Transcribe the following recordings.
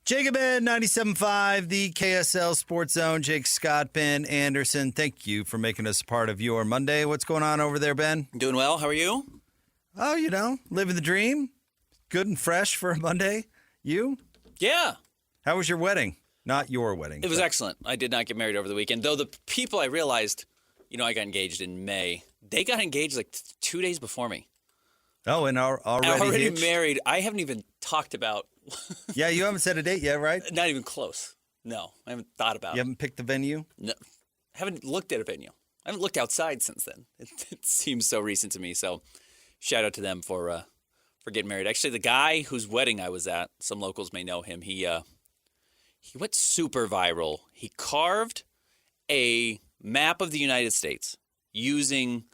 Jacob Ed, 97.5, the KSL Sports Zone. Jake Scott, Ben Anderson. Thank you for making us a part of your Monday. What's going on over there, Ben? Doing well. How are you? Oh, living the dream. Good and fresh for a Monday. You? Yeah. How was your wedding? Not your wedding. It was excellent. I did not get married over the weekend, though the people I realized, I got engaged in May. They got engaged like 2 days before me. Oh, and already hitched? Married. I haven't even talked about. Yeah, you haven't set a date yet, right? Not even close. No, I haven't thought about it. You haven't picked the venue? No, haven't looked at a venue. I haven't looked outside since then. It seems so recent to me. So, shout out to them for getting married. Actually, the guy whose wedding I was at, some locals may know him. He went super viral. He carved a map of the United States using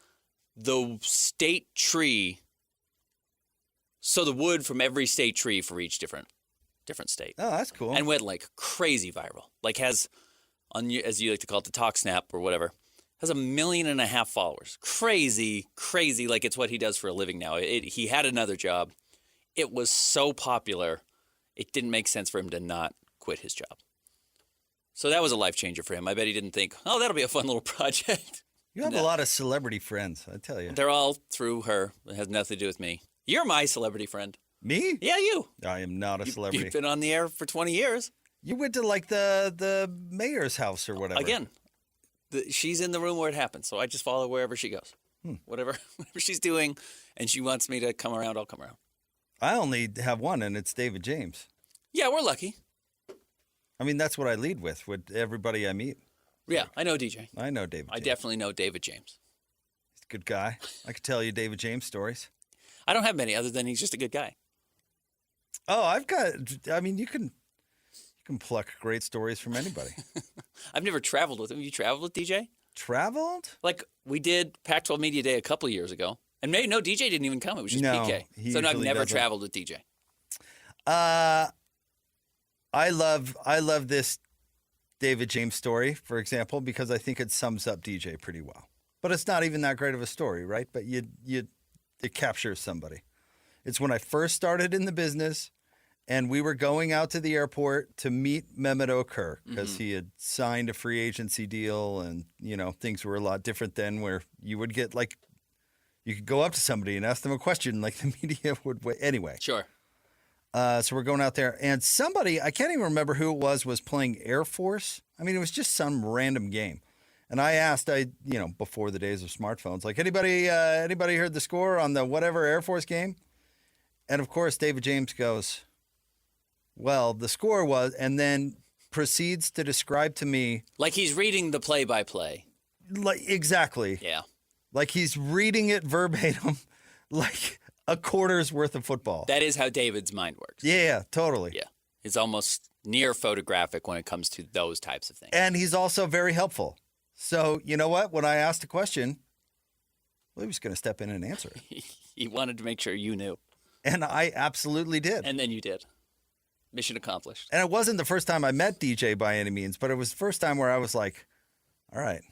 the state tree. So the wood from every state tree for each different state. Oh, that's cool. And went like crazy viral. Like has, as you like to call it, the Talk Snap or whatever, has 1.5 million followers. Crazy, like it's what he does for a living now. He had another job. It was so popular, it didn't make sense for him to not quit his job. So that was a life changer for him. I bet he didn't think, oh, that'll be a fun little project. You have a lot of celebrity friends, I tell you. They're all through her. It has nothing to do with me. You're my celebrity friend. Me? Yeah, you. I am not a celebrity. You've been on the air for 20 years. You went to like the mayor's house or whatever. Again, she's in the room where it happens, so I just follow wherever she goes. Whatever she's doing, and she wants me to come around, I'll come around. I only have one, and it's David James. Yeah, we're lucky. I mean, that's what I lead with everybody I meet. Yeah, I know DJ. I know David James. I definitely know David James. He's a good guy. I could tell you David James stories. I don't have many other than he's just a good guy. Oh, you can pluck great stories from anybody. I've never traveled with him. You traveled with DJ? Traveled? Like we did Pac-12 Media Day a couple of years ago. And maybe no, DJ didn't even come. It was just PK. So no, I've never traveled with DJ. I love this David James story, for example, because I think it sums up DJ pretty well. But it's not even that great of a story, right? But it captures somebody. It's when I first started in the business, and we were going out to the airport to meet Mehmet Okur because he had signed a free agency deal, and things were a lot different then, where you would get you could go up to somebody and ask them a question, like the media would. Anyway, sure. So we're going out there, and somebody, I can't even remember who it was playing Air Force. I mean, it was just some random game. And I asked, before the days of smartphones, like, anybody heard the score on the whatever Air Force game? And, of course, David James goes, well, the score was, and then proceeds to describe to me. Like he's reading the play-by-play. Like, exactly. Yeah. Like he's reading it verbatim, like a quarter's worth of football. That is how David's mind works. Yeah, totally. Yeah. It's almost near photographic when it comes to those types of things. And he's also very helpful. So, you know what? When I asked a question, well, he was going to step in and answer it. He wanted to make sure you knew. And I absolutely did. And then you did. Mission accomplished. And it wasn't the first time I met DJ by any means, but it was the first time where I was like, all right,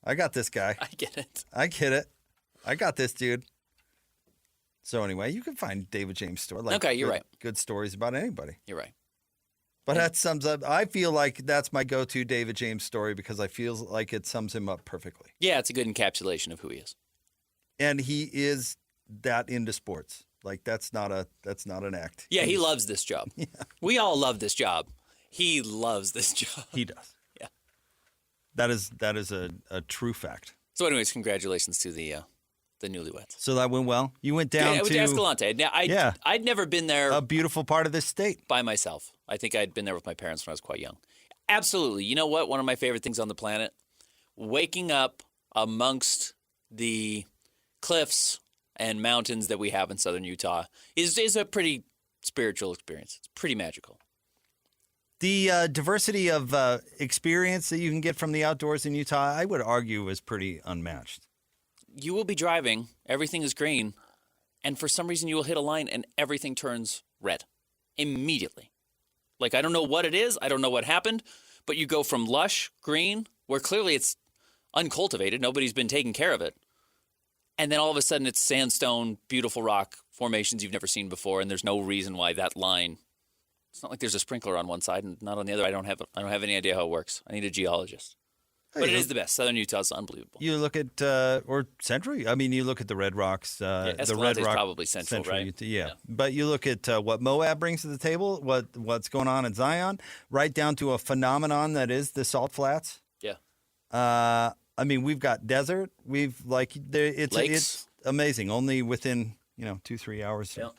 I got this guy. I get it. I get it. I got this dude. So anyway, you can find David James' story. Okay, you're right. Good stories about anybody. You're right. But that sums up, I feel like that's my go-to David James story because I feel like it sums him up perfectly. Yeah, it's a good encapsulation of who he is. And he is that into sports. Like that's not an act. Yeah, he loves this job. Yeah. We all love this job. He loves this job. He does. Yeah. That is a true fact. So anyways, congratulations to the newlyweds. So that went well? You went down to Escalante. Now, I'd never been there. A beautiful part of this state. By myself. I think I'd been there with my parents when I was quite young. Absolutely. You know what? One of my favorite things on the planet? Waking up amongst the cliffs and mountains that we have in southern Utah is a pretty spiritual experience. It's pretty magical. The diversity of experience that you can get from the outdoors in Utah, I would argue, is pretty unmatched. You will be driving, everything is green, and for some reason you will hit a line and everything turns red immediately. Like, I don't know what it is, I don't know what happened, but you go from lush green, where clearly it's uncultivated, nobody's been taking care of it, and then all of a sudden it's sandstone, beautiful rock formations you've never seen before, and there's no reason why that line It's not like there's a sprinkler on one side and not on the other. I don't have any idea how it works. I need a geologist. But it is the best. Southern Utah is unbelievable. You look at or Central. I mean, you look at the Red Rocks. The Red Rock probably Central, right? Utah, yeah, but you look at what Moab brings to the table. What's going on in Zion, right down to a phenomenon that is the Salt Flats. Yeah. I mean, we've got desert. It's amazing. Only within 2-3 hours. Yeah.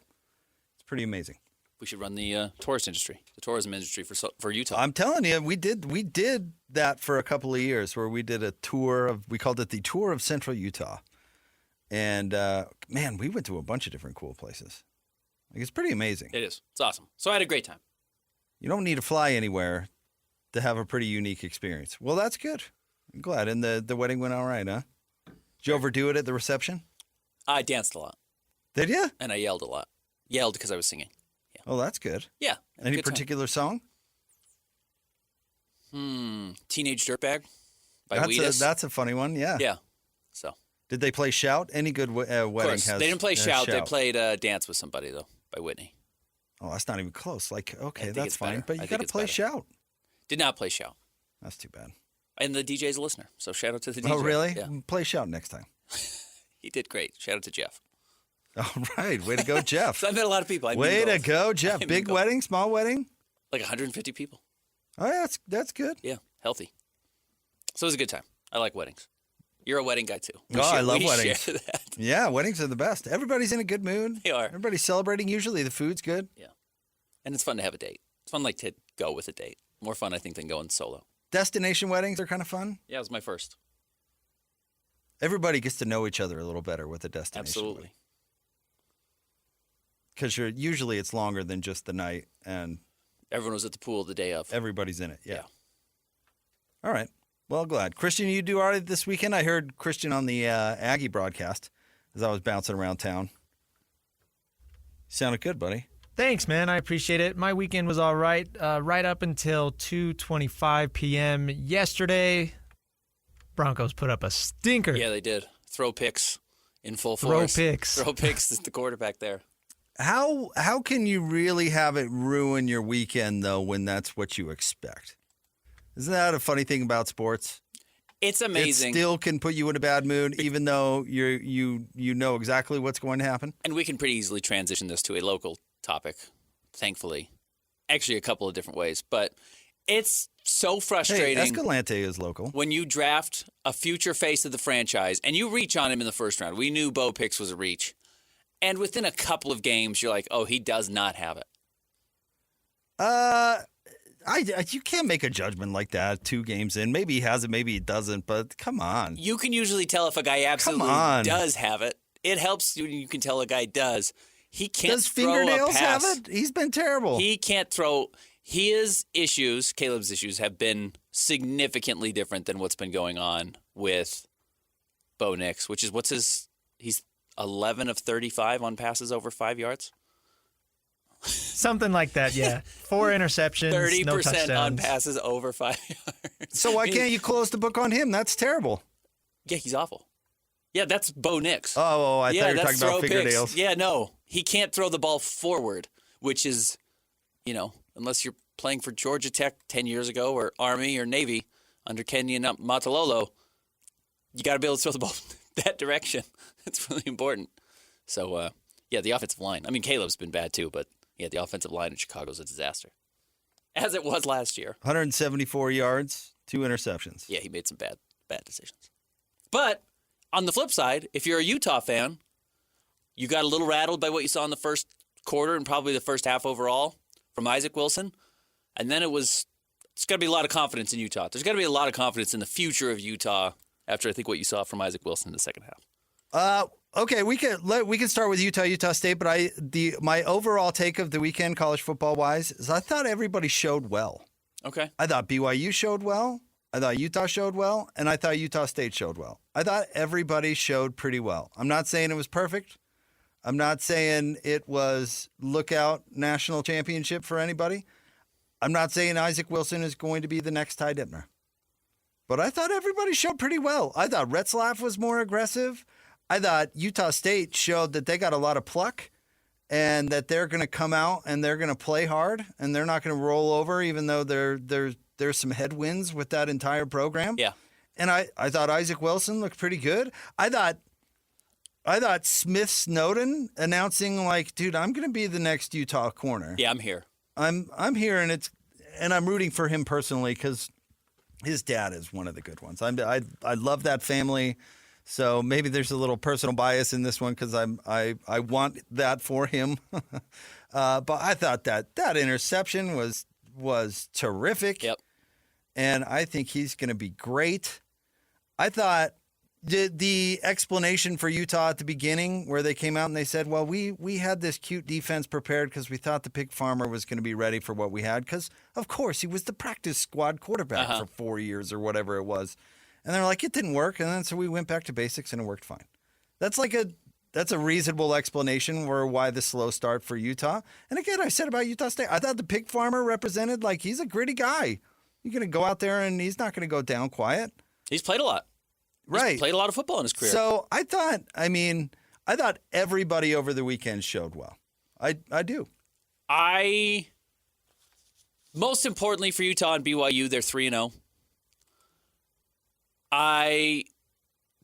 It's pretty amazing. We should run the tourism industry for Utah. I'm telling you, we did that for a couple of years where we did a tour we called it the Tour of Central Utah. And man, we went to a bunch of different cool places. Like, it's pretty amazing. It is. It's awesome. So I had a great time. You don't need to fly anywhere to have a pretty unique experience. Well, that's good. I'm glad. And the wedding went all right, huh? Did you overdo it at the reception? I danced a lot. Did you? And I yelled a lot. Yelled because I was singing. Oh, that's good. Yeah. Any particular song? Teenage Dirtbag by Wheatus. That's a funny one, yeah. Yeah. So. Did they play Shout? Any good wedding has They didn't play Shout. They played Dance with Somebody, though, by Whitney. Oh, that's not even close. Like, okay, that's fine. Better. But you got to play Shout. Did not play Shout. That's too bad. And the DJ's a listener, so shout out to the DJ. Oh, really? Yeah. Play Shout next time. He did great. Shout out to Jeff. All right. Way to go, Jeff. So I met a lot of people. Way to go, Jeff. Big wedding, small wedding? Like 150 people. Oh, yeah, that's good. Yeah, healthy. So it was a good time. I like weddings. You're a wedding guy, too. I love weddings. Share that. Yeah, weddings are the best. Everybody's in a good mood. They are. Everybody's celebrating. Usually the food's good. Yeah. And it's fun to have a date. It's fun to go with a date. More fun, I think, than going solo. Destination weddings are kind of fun. Yeah, it was my first. Everybody gets to know each other a little better with a destination. Absolutely. Because usually it's longer than just the night, and everyone was at the pool the day of. Everybody's in it. Yeah. All right. Well, glad. Christian, you do all right this weekend? I heard Christian on the Aggie broadcast as I was bouncing around town. Sounded good, buddy. Thanks, man. I appreciate it. My weekend was all right, right up until 2:25 p.m. yesterday. Broncos put up a stinker. Yeah, they did. Throw picks in full force. Throw picks is the quarterback there. How can you really have it ruin your weekend, though, when that's what you expect? Isn't that a funny thing about sports? It's amazing. It still can put you in a bad mood, even though you know exactly what's going to happen. And we can pretty easily transition this to a local topic, thankfully. Actually, a couple of different ways. But it's so frustrating. Hey, Escalante is local. When you draft a future face of the franchise and you reach on him in the first round. We knew Bo Picks was a reach. And within a couple of games, you're like, oh, he does not have it. You can't make a judgment like that 2 games in. Maybe he has it, maybe he doesn't, but come on. You can usually tell if a guy absolutely does have it. It helps when you can tell a guy does. He can't throw a pass. Does Fingernails have it? He's been terrible. He can't throw. His issues, Caleb's issues, have been significantly different than what's been going on with Bo Nix, which is he's 11 of 35 on passes over 5 yards. Something like that, yeah. 4 interceptions, 30% no touchdowns. on passes over 5 yards. So why can't you close the book on him? That's terrible. Yeah, he's awful. Yeah, that's Bo Nix. Oh, I thought you were talking about Fingernails. Picks. Yeah, no. He can't throw the ball forward, which is, unless you're playing for Georgia Tech 10 years ago or Army or Navy under Kenny and Matalolo, you got to be able to throw the ball that direction. It's really important. So, the offensive line. I mean, Caleb's been bad too, but the offensive line in Chicago's a disaster. As it was last year. 174 yards, 2 interceptions. Yeah, he made some bad decisions. But on the flip side, if you're a Utah fan, you got a little rattled by what you saw in the first quarter and probably the first half overall from Isaac Wilson. And then it's got to be a lot of confidence in Utah. There's got to be a lot of confidence in the future of Utah after I think what you saw from Isaac Wilson in the second half. Okay, we can start with Utah State, but my overall take of the weekend, college football wise, is I thought everybody showed well. Okay. I thought BYU showed well. I thought Utah showed well, and I thought Utah State showed well. I thought everybody showed pretty well. I'm not saying it was perfect. I'm not saying it was lookout national championship for anybody. I'm not saying Isaac Wilson is going to be the next Ty Dipner. But I thought everybody showed pretty well. I thought Retzlaff was more aggressive. I thought Utah State showed that they got a lot of pluck, and that they're going to come out and they're going to play hard and they're not going to roll over, even though there's some headwinds with that entire program. Yeah. And I thought Isaac Wilson looked pretty good. I thought Smith Snowden announcing like, dude, I'm going to be the next Utah corner. Yeah, I'm here. I'm here, and I'm rooting for him personally because his dad is one of the good ones. I love that family, so maybe there's a little personal bias in this one because I want that for him. But I thought that interception was terrific. Yep. And I think he's going to be great. I thought the explanation for Utah at the beginning where they came out and they said, well, we had this cute defense prepared because we thought the pig farmer was going to be ready for what we had because, of course, he was the practice squad quarterback for 4 years or whatever it was. And they're like, it didn't work. And then so we went back to basics and it worked fine. That's a reasonable explanation for why the slow start for Utah. And again, I said about Utah State, I thought the pig farmer represented like he's a gritty guy. You're going to go out there and he's not going to go down quiet. He's played a lot. Right. He's played a lot of football in his career. So I thought everybody over the weekend showed well. I do. Most importantly for Utah and BYU, they're 3-0. I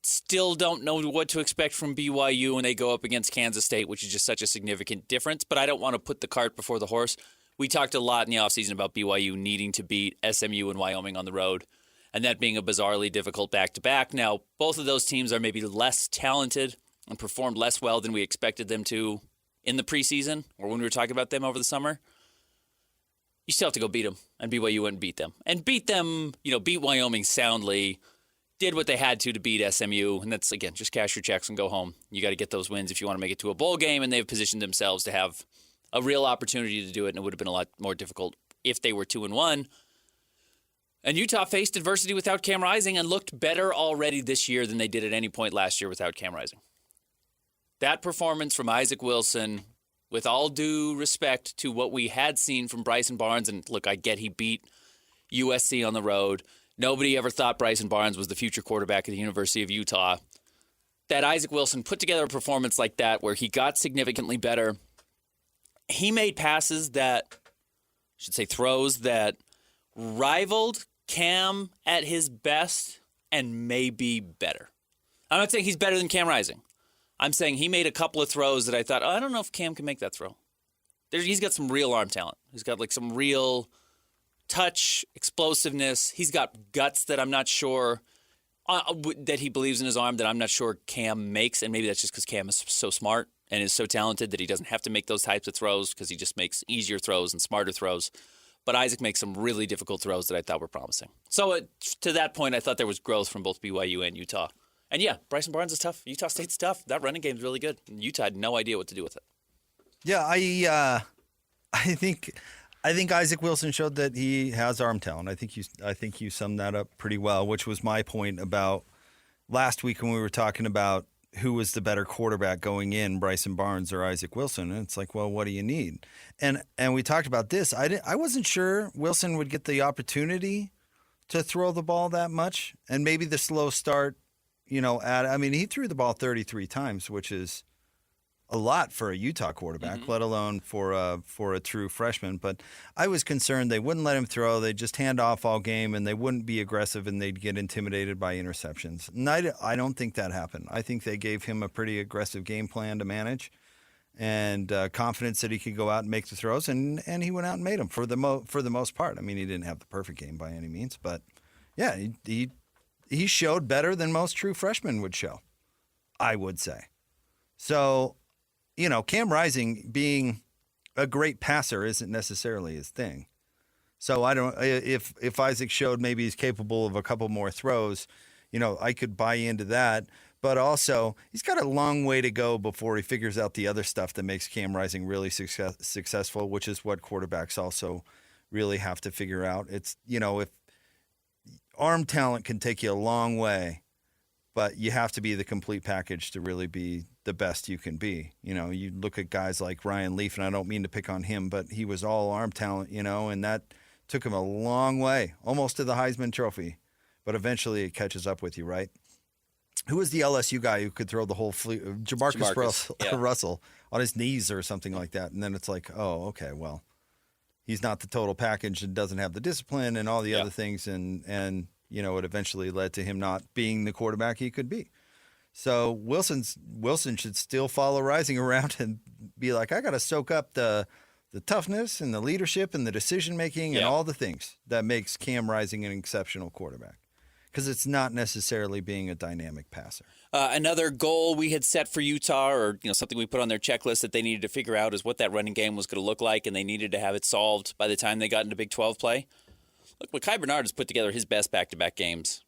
still don't know what to expect from BYU when they go up against Kansas State, which is just such a significant difference. But I don't want to put the cart before the horse. We talked a lot in the offseason about BYU needing to beat SMU and Wyoming on the road, and that being a bizarrely difficult back-to-back. Now, both of those teams are maybe less talented and performed less well than we expected them to in the preseason or when we were talking about them over the summer. You still have to go beat them, and BYU went and beat them. And beat them, beat Wyoming soundly, did what they had to beat SMU, and that's, again, just cash your checks and go home. You got to get those wins if you want to make it to a bowl game, and they've positioned themselves to have a real opportunity to do it, and it would have been a lot more difficult if they were 2-1. And Utah faced adversity without Cam Rising and looked better already this year than they did at any point last year without Cam Rising. That performance from Isaac Wilson, with all due respect to what we had seen from Bryson Barnes, and look, I get he beat USC on the road. Nobody ever thought Bryson Barnes was the future quarterback at the University of Utah. That Isaac Wilson put together a performance like that where he got significantly better. He made passes throws that rivaled Cam at his best and maybe better. I'm not saying he's better than Cam Rising. I'm saying he made a couple of throws that I thought, I don't know if Cam can make that throw. He's got some real arm talent. He's got like some real touch, explosiveness. He's got guts that I'm not sure that he believes in his arm that I'm not sure Cam makes, and maybe that's just because Cam is so smart and is so talented that he doesn't have to make those types of throws because he just makes easier throws and smarter throws. But Isaac makes some really difficult throws that I thought were promising. So to that point, I thought there was growth from both BYU and Utah. And yeah, Bryson Barnes is tough. Utah State's tough. That running game's really good. And Utah had no idea what to do with it. Yeah, I think Isaac Wilson showed that he has arm talent. I think you summed that up pretty well, which was my point about last week when we were talking about who was the better quarterback going in, Bryson Barnes or Isaac Wilson. And it's like, well, what do you need? And we talked about this. I wasn't sure Wilson would get the opportunity to throw the ball that much, and maybe the slow start. He threw the ball 33 times, which is a lot for a Utah quarterback, let alone for a true freshman. But I was concerned they wouldn't let him throw. They'd just hand off all game, and they wouldn't be aggressive, and they'd get intimidated by interceptions. And I don't think that happened. I think they gave him a pretty aggressive game plan to manage and confidence that he could go out and make the throws, and he went out and made them for the most part. I mean, he didn't have the perfect game by any means, but, yeah, he showed better than most true freshmen would show, I would say. So, Cam Rising being a great passer isn't necessarily his thing. So I don't. If Isaac showed maybe he's capable of a couple more throws, I could buy into that. But also, he's got a long way to go before he figures out the other stuff that makes Cam Rising really successful, which is what quarterbacks also really have to figure out. It's if arm talent can take you a long way, but you have to be the complete package to really be the best you can be. You look at guys like Ryan Leaf, and I don't mean to pick on him, but he was all arm talent, and that took him a long way, almost to the Heisman Trophy. But eventually it catches up with you, right? Who was the LSU guy who could throw the whole fleet? Jamarcus Russell, yeah. Russell on his knees or something like that. And then it's like, oh, okay, well, he's not the total package and doesn't have the discipline and all the other things. And it eventually led to him not being the quarterback he could be. So Wilson should still follow Rising around and be like, I got to soak up the toughness and the leadership and the decision-making and all the things that makes Cam Rising an exceptional quarterback. Because it's not necessarily being a dynamic passer. Another goal we had set for Utah, or something we put on their checklist that they needed to figure out, is what that running game was going to look like, and they needed to have it solved by the time they got into Big 12 play. Look, Mekhi Bernard has put together his best back-to-back games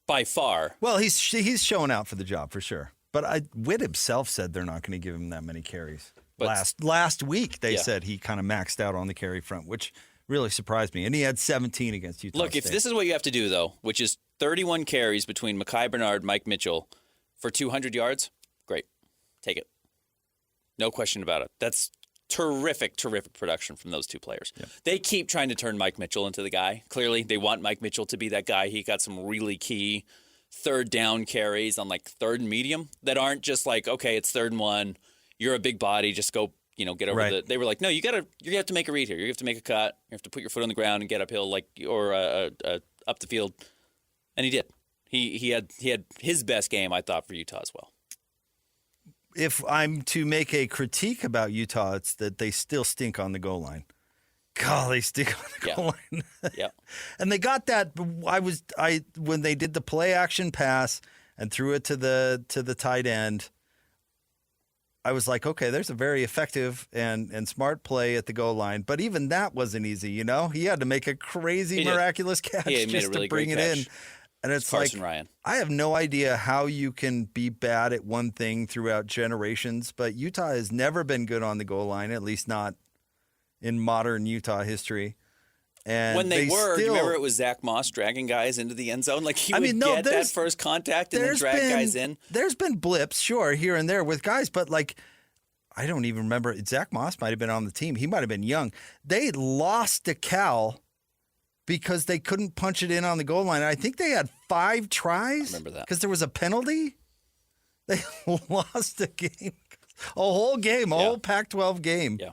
by far. Well, he's showing out for the job for sure. But Witt himself said they're not going to give him that many carries. But last week they said he kind of maxed out on the carry front, which really surprised me. And he had 17 against Utah State. If this is what you have to do, though, which is 31 carries between Mekhi Bernard, Mike Mitchell for 200 yards, great. Take it. No question about it. That's terrific production from those two players. Yep. They keep trying to turn Mike Mitchell into the guy. Clearly, they want Mike Mitchell to be that guy. He got some really key third down carries on third and medium that aren't just okay, it's 3rd and 1. You're a big body. Just go, get over the. They were like, no, you have to make a read here. You have to make a cut. You have to put your foot on the ground and get uphill or up the field. And he did. He had his best game, I thought, for Utah as well. If I'm to make a critique about Utah, it's that they still stink on the goal line. God, they stink on the goal line. Yeah. And they got that. When they did the play action pass and threw it to the tight end, I was like, okay, there's a very effective and smart play at the goal line. But even that wasn't easy, He had to make a crazy, miraculous catch just to bring it in. And it's Carson Ryan. I have no idea how you can be bad at one thing throughout generations, but Utah has never been good on the goal line, at least not in modern Utah history. And when they were, do you remember it was Zach Moss dragging guys into the end zone? He would get that first contact and then drag guys in. There's been blips, sure, here and there with guys, but I don't even remember. Zach Moss might have been on the team. He might have been young. They lost to Cal because they couldn't punch it in on the goal line. I think they had 5 tries. I remember that. Because there was a penalty. They lost the game. A whole game, a whole Pac-12 game. Yeah.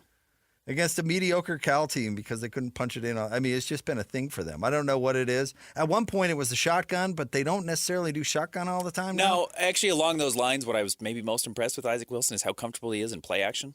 Against a mediocre Cal team because they couldn't punch it in. It's just been a thing for them. I don't know what it is. At one point, it was a shotgun, but they don't necessarily do shotgun all the time now. No, actually, along those lines, what I was maybe most impressed with Isaac Wilson is how comfortable he is in play action.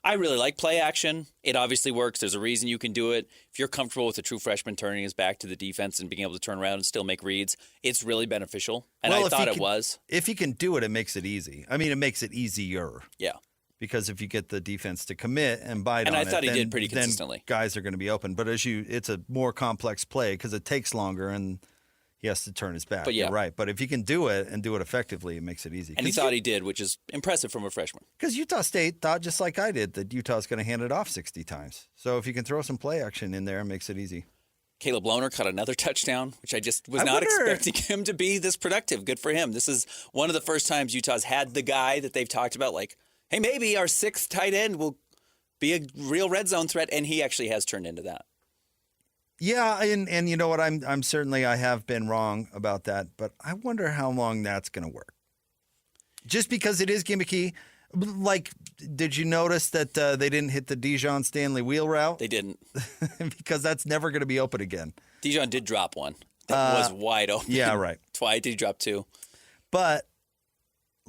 I really like play action. It obviously works. There's a reason you can do it. If you're comfortable with a true freshman turning his back to the defense and being able to turn around and still make reads, it's really beneficial. And I thought it was. If he can do it, it makes it easy. It makes it easier. Yeah. Because if you get the defense to commit and bite on it, and I thought he did pretty consistently. Then guys are going to be open. But it's a more complex play because it takes longer and he has to turn his back. But You're right. But if he can do it and do it effectively, it makes it easy. And he thought he did, which is impressive from a freshman. Because Utah State thought, just like I did, that Utah's going to hand it off 60 times. So if you can throw some play action in there, it makes it easy. Caleb Lohner caught another touchdown, which I just was not expecting him to be this productive. Good for him. This is one of the first times Utah's had the guy that they've talked about, hey, maybe our 6th tight end will be a real red zone threat, and he actually has turned into that. Yeah, and you know what? I'm certainly I have been wrong about that, but I wonder how long that's going to work. Just because it is gimmicky, did you notice that they didn't hit the Dijon Stanley wheel route? They didn't, because that's never going to be open again. Dijon did drop one that was wide open. Yeah, right. Twice did he drop 2? But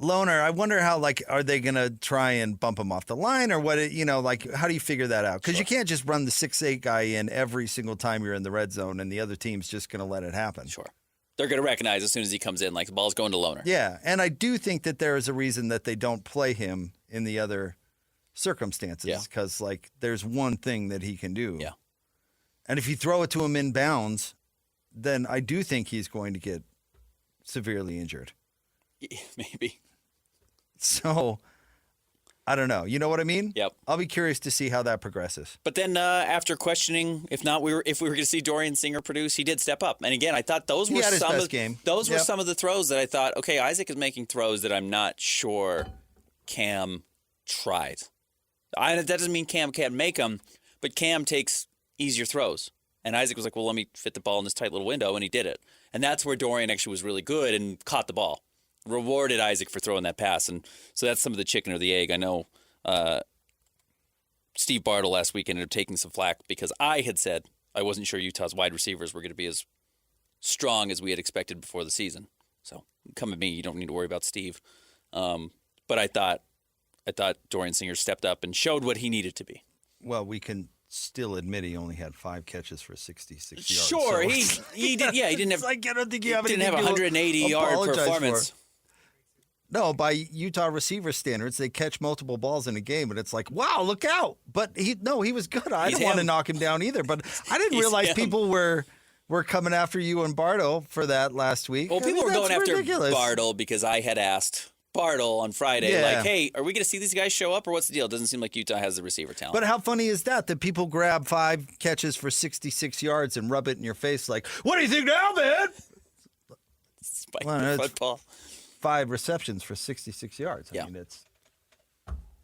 Lohner, I wonder how, are they going to try and bump him off the line or what, how do you figure that out? Because you can't just run the 6'8" guy in every single time you're in the red zone and the other team's just going to let it happen. Sure. They're going to recognize as soon as he comes in, the ball's going to Lohner. Yeah, and I do think that there is a reason that they don't play him in the other circumstances because, there's one thing that he can do. Yeah. And if you throw it to him in bounds, then I do think he's going to get severely injured. Maybe. So, I don't know. You know what I mean? Yep. I'll be curious to see how that progresses. But then after questioning, if we were going to see Dorian Singer produce, he did step up. And again, I thought those were some of the throws that I thought, okay, Isaac is making throws that I'm not sure Cam tried. That doesn't mean Cam can't make them, but Cam takes easier throws. And Isaac was like, well, let me fit the ball in this tight little window, and he did it. And that's where Dorian actually was really good and caught the ball. rewarded Isaac for throwing that pass. And so that's some of the chicken or the egg. I know Steve Bartle last week ended up taking some flack because I had said I wasn't sure Utah's wide receivers were going to be as strong as we had expected before the season. So come at me. You don't need to worry about Steve. But I thought Dorian Singer stepped up and showed what he needed to be. Well, we can still admit he only had 5 catches for 66 yards. Sure, so he did. Yeah, he didn't have. I don't think you have didn't have a 180-yard performance. No, by Utah receiver standards, they catch multiple balls in a game, and it's like, wow, look out! But he was good. I didn't want to knock him down either, but I didn't realize people were coming after you and Bartle for that last week. Well, people were going after ridiculous. Bartle because I had asked Bartle on Friday, like, hey, are we going to see these guys show up, or what's the deal? It doesn't seem like Utah has the receiver talent. But how funny is that people grab 5 catches for 66 yards and rub it in your face like, what do you think now, man? Spike the football. 5 receptions for 66 yards. I mean, it's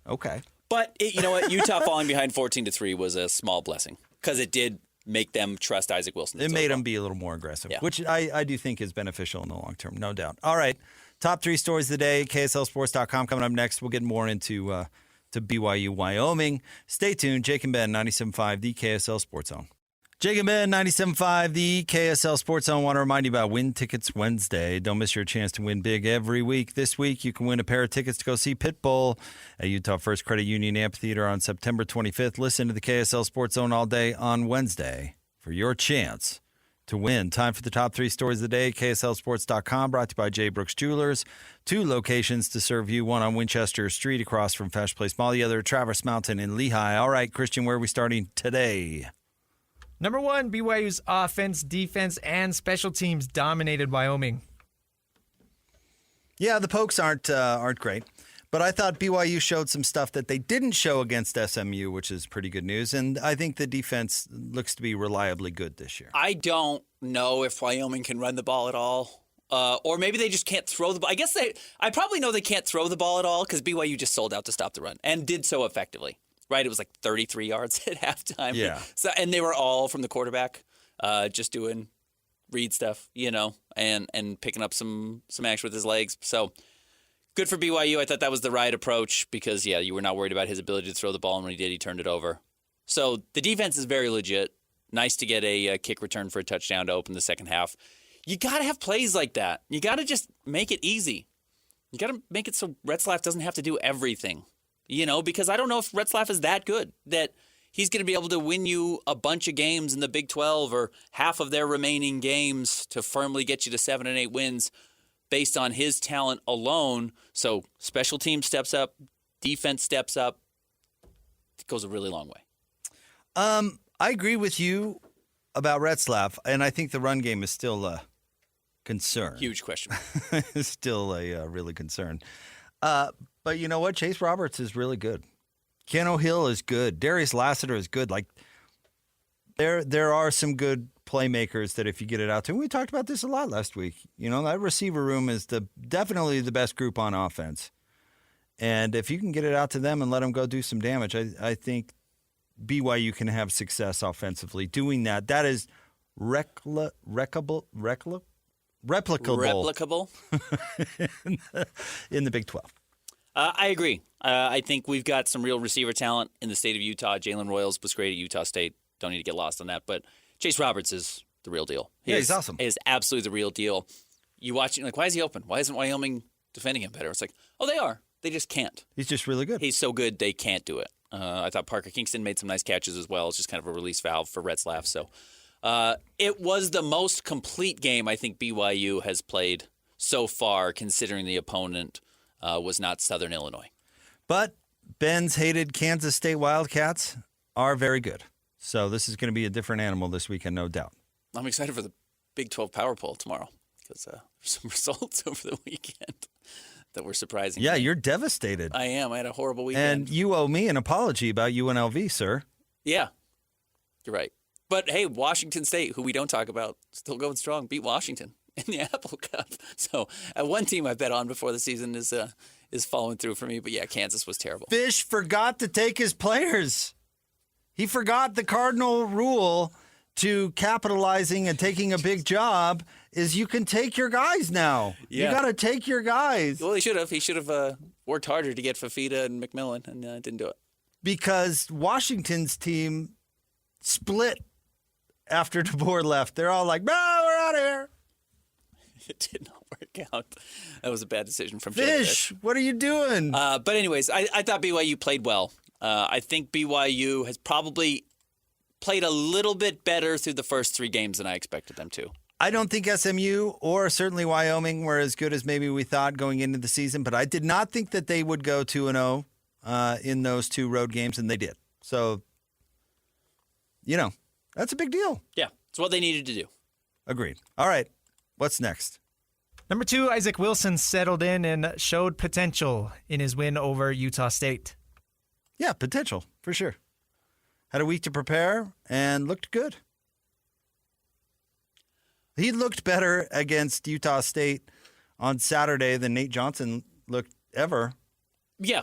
okay. But you know what? Utah falling behind 14-3 was a small blessing because it did make them trust Isaac Wilson. It made them be a little more aggressive, which I do think is beneficial in the long term, no doubt. All right. Top 3 stories of the day, KSLSports.com. Coming up next, we'll get more into to BYU, Wyoming. Stay tuned. Jake and Ben, 97.5, the KSL Sports Zone. Jake and Ben, 97.5, the KSL Sports Zone. Want to remind you about Win Tickets Wednesday. Don't miss your chance to win big every week. This week, you can win a pair of tickets to go see Pitbull at Utah First Credit Union Amphitheater on September 25th. Listen to the KSL Sports Zone all day on Wednesday for your chance to win. Time for the top 3 stories of the day. KSLSports.com, brought to you by J. Brooks Jewelers. 2 locations to serve you, one on Winchester Street across from Fashion Place Mall, the other at Traverse Mountain in Lehigh. All right, Christian, where are we starting today? Number 1, BYU's offense, defense, and special teams dominated Wyoming. Yeah, the Pokes aren't great. But I thought BYU showed some stuff that they didn't show against SMU, which is pretty good news. And I think the defense looks to be reliably good this year. I don't know if Wyoming can run the ball at all. Or maybe they just can't throw the ball. I probably know they can't throw the ball at all because BYU just sold out to stop the run and did so effectively. Right? It was like 33 yards at halftime. Yeah. So, and they were all from the quarterback, just doing read stuff, and picking up some action with his legs. So good for BYU. I thought that was the right approach because, you were not worried about his ability to throw the ball, and when he did, he turned it over. So the defense is very legit. Nice to get a kick return for a touchdown to open the second half. You got to have plays like that. You got to just make it easy. You got to make it so Retzlaff doesn't have to do everything, because I don't know if Retzlaff is that good that he's going to be able to win you a bunch of games in the Big 12 or half of their remaining games to firmly get you to 7 and 8 wins based on his talent alone. So special team steps up, defense steps up. It goes a really long way. I agree with you about Retzlaff, and I think the run game is still a concern. Huge question. Still a really concern. But you know what? Chase Roberts is really good. Ken O'Hill is good. Darius Lassiter is good. Like there are some good playmakers that if you get it out to, and we talked about this a lot last week. That receiver room is definitely the best group on offense. And if you can get it out to them and let them go do some damage, I think BYU can have success offensively doing that. That is replicable in the Big 12. I agree. I think we've got some real receiver talent in the state of Utah. Jalen Royals was great at Utah State. Don't need to get lost on that. But Chase Roberts is the real deal. He's awesome. He is absolutely the real deal. You watch it, like, why is he open? Why isn't Wyoming defending him better? It's like, oh, they are. They just can't. He's just really good. He's so good, they can't do it. I thought Parker Kingston made some nice catches as well. It's just kind of a release valve for Retzlaff. So it was the most complete game I think BYU has played so far, considering the opponent was not Southern Illinois. But Ben's hated Kansas State Wildcats are very good. So this is going to be a different animal this weekend, no doubt. I'm excited for the Big 12 Power Poll tomorrow because there's some results over the weekend that were surprising. Yeah, you're devastated. I am. I had a horrible weekend. And you owe me an apology about UNLV, sir. Yeah, you're right. But, hey, Washington State, who we don't talk about, still going strong, beat Washington in the Apple Cup. So one team I bet on before the season is following through for me. But, yeah, Kansas was terrible. Fish forgot to take his players. He forgot the cardinal rule to capitalizing and taking a big job is you can take your guys now. Yeah. You got to take your guys. Well, he should have. He should have worked harder to get Fafita and McMillan, and didn't do it. Because Washington's team split after DeBoer left. They're all like, "No, we're out of here." It did not work out. That was a bad decision from Fish, what are you doing? But anyways, I thought BYU played well. I think BYU has probably played a little bit better through the first 3 games than I expected them to. I don't think SMU or certainly Wyoming were as good as maybe we thought going into the season, but I did not think that they would go 2-0 in those 2 road games, and they did. So, that's a big deal. Yeah, it's what they needed to do. Agreed. All right, what's next? Number 2, Isaac Wilson settled in and showed potential in his win over Utah State. Yeah, potential, for sure. Had a week to prepare and looked good. He looked better against Utah State on Saturday than Nate Johnson looked ever. Yeah.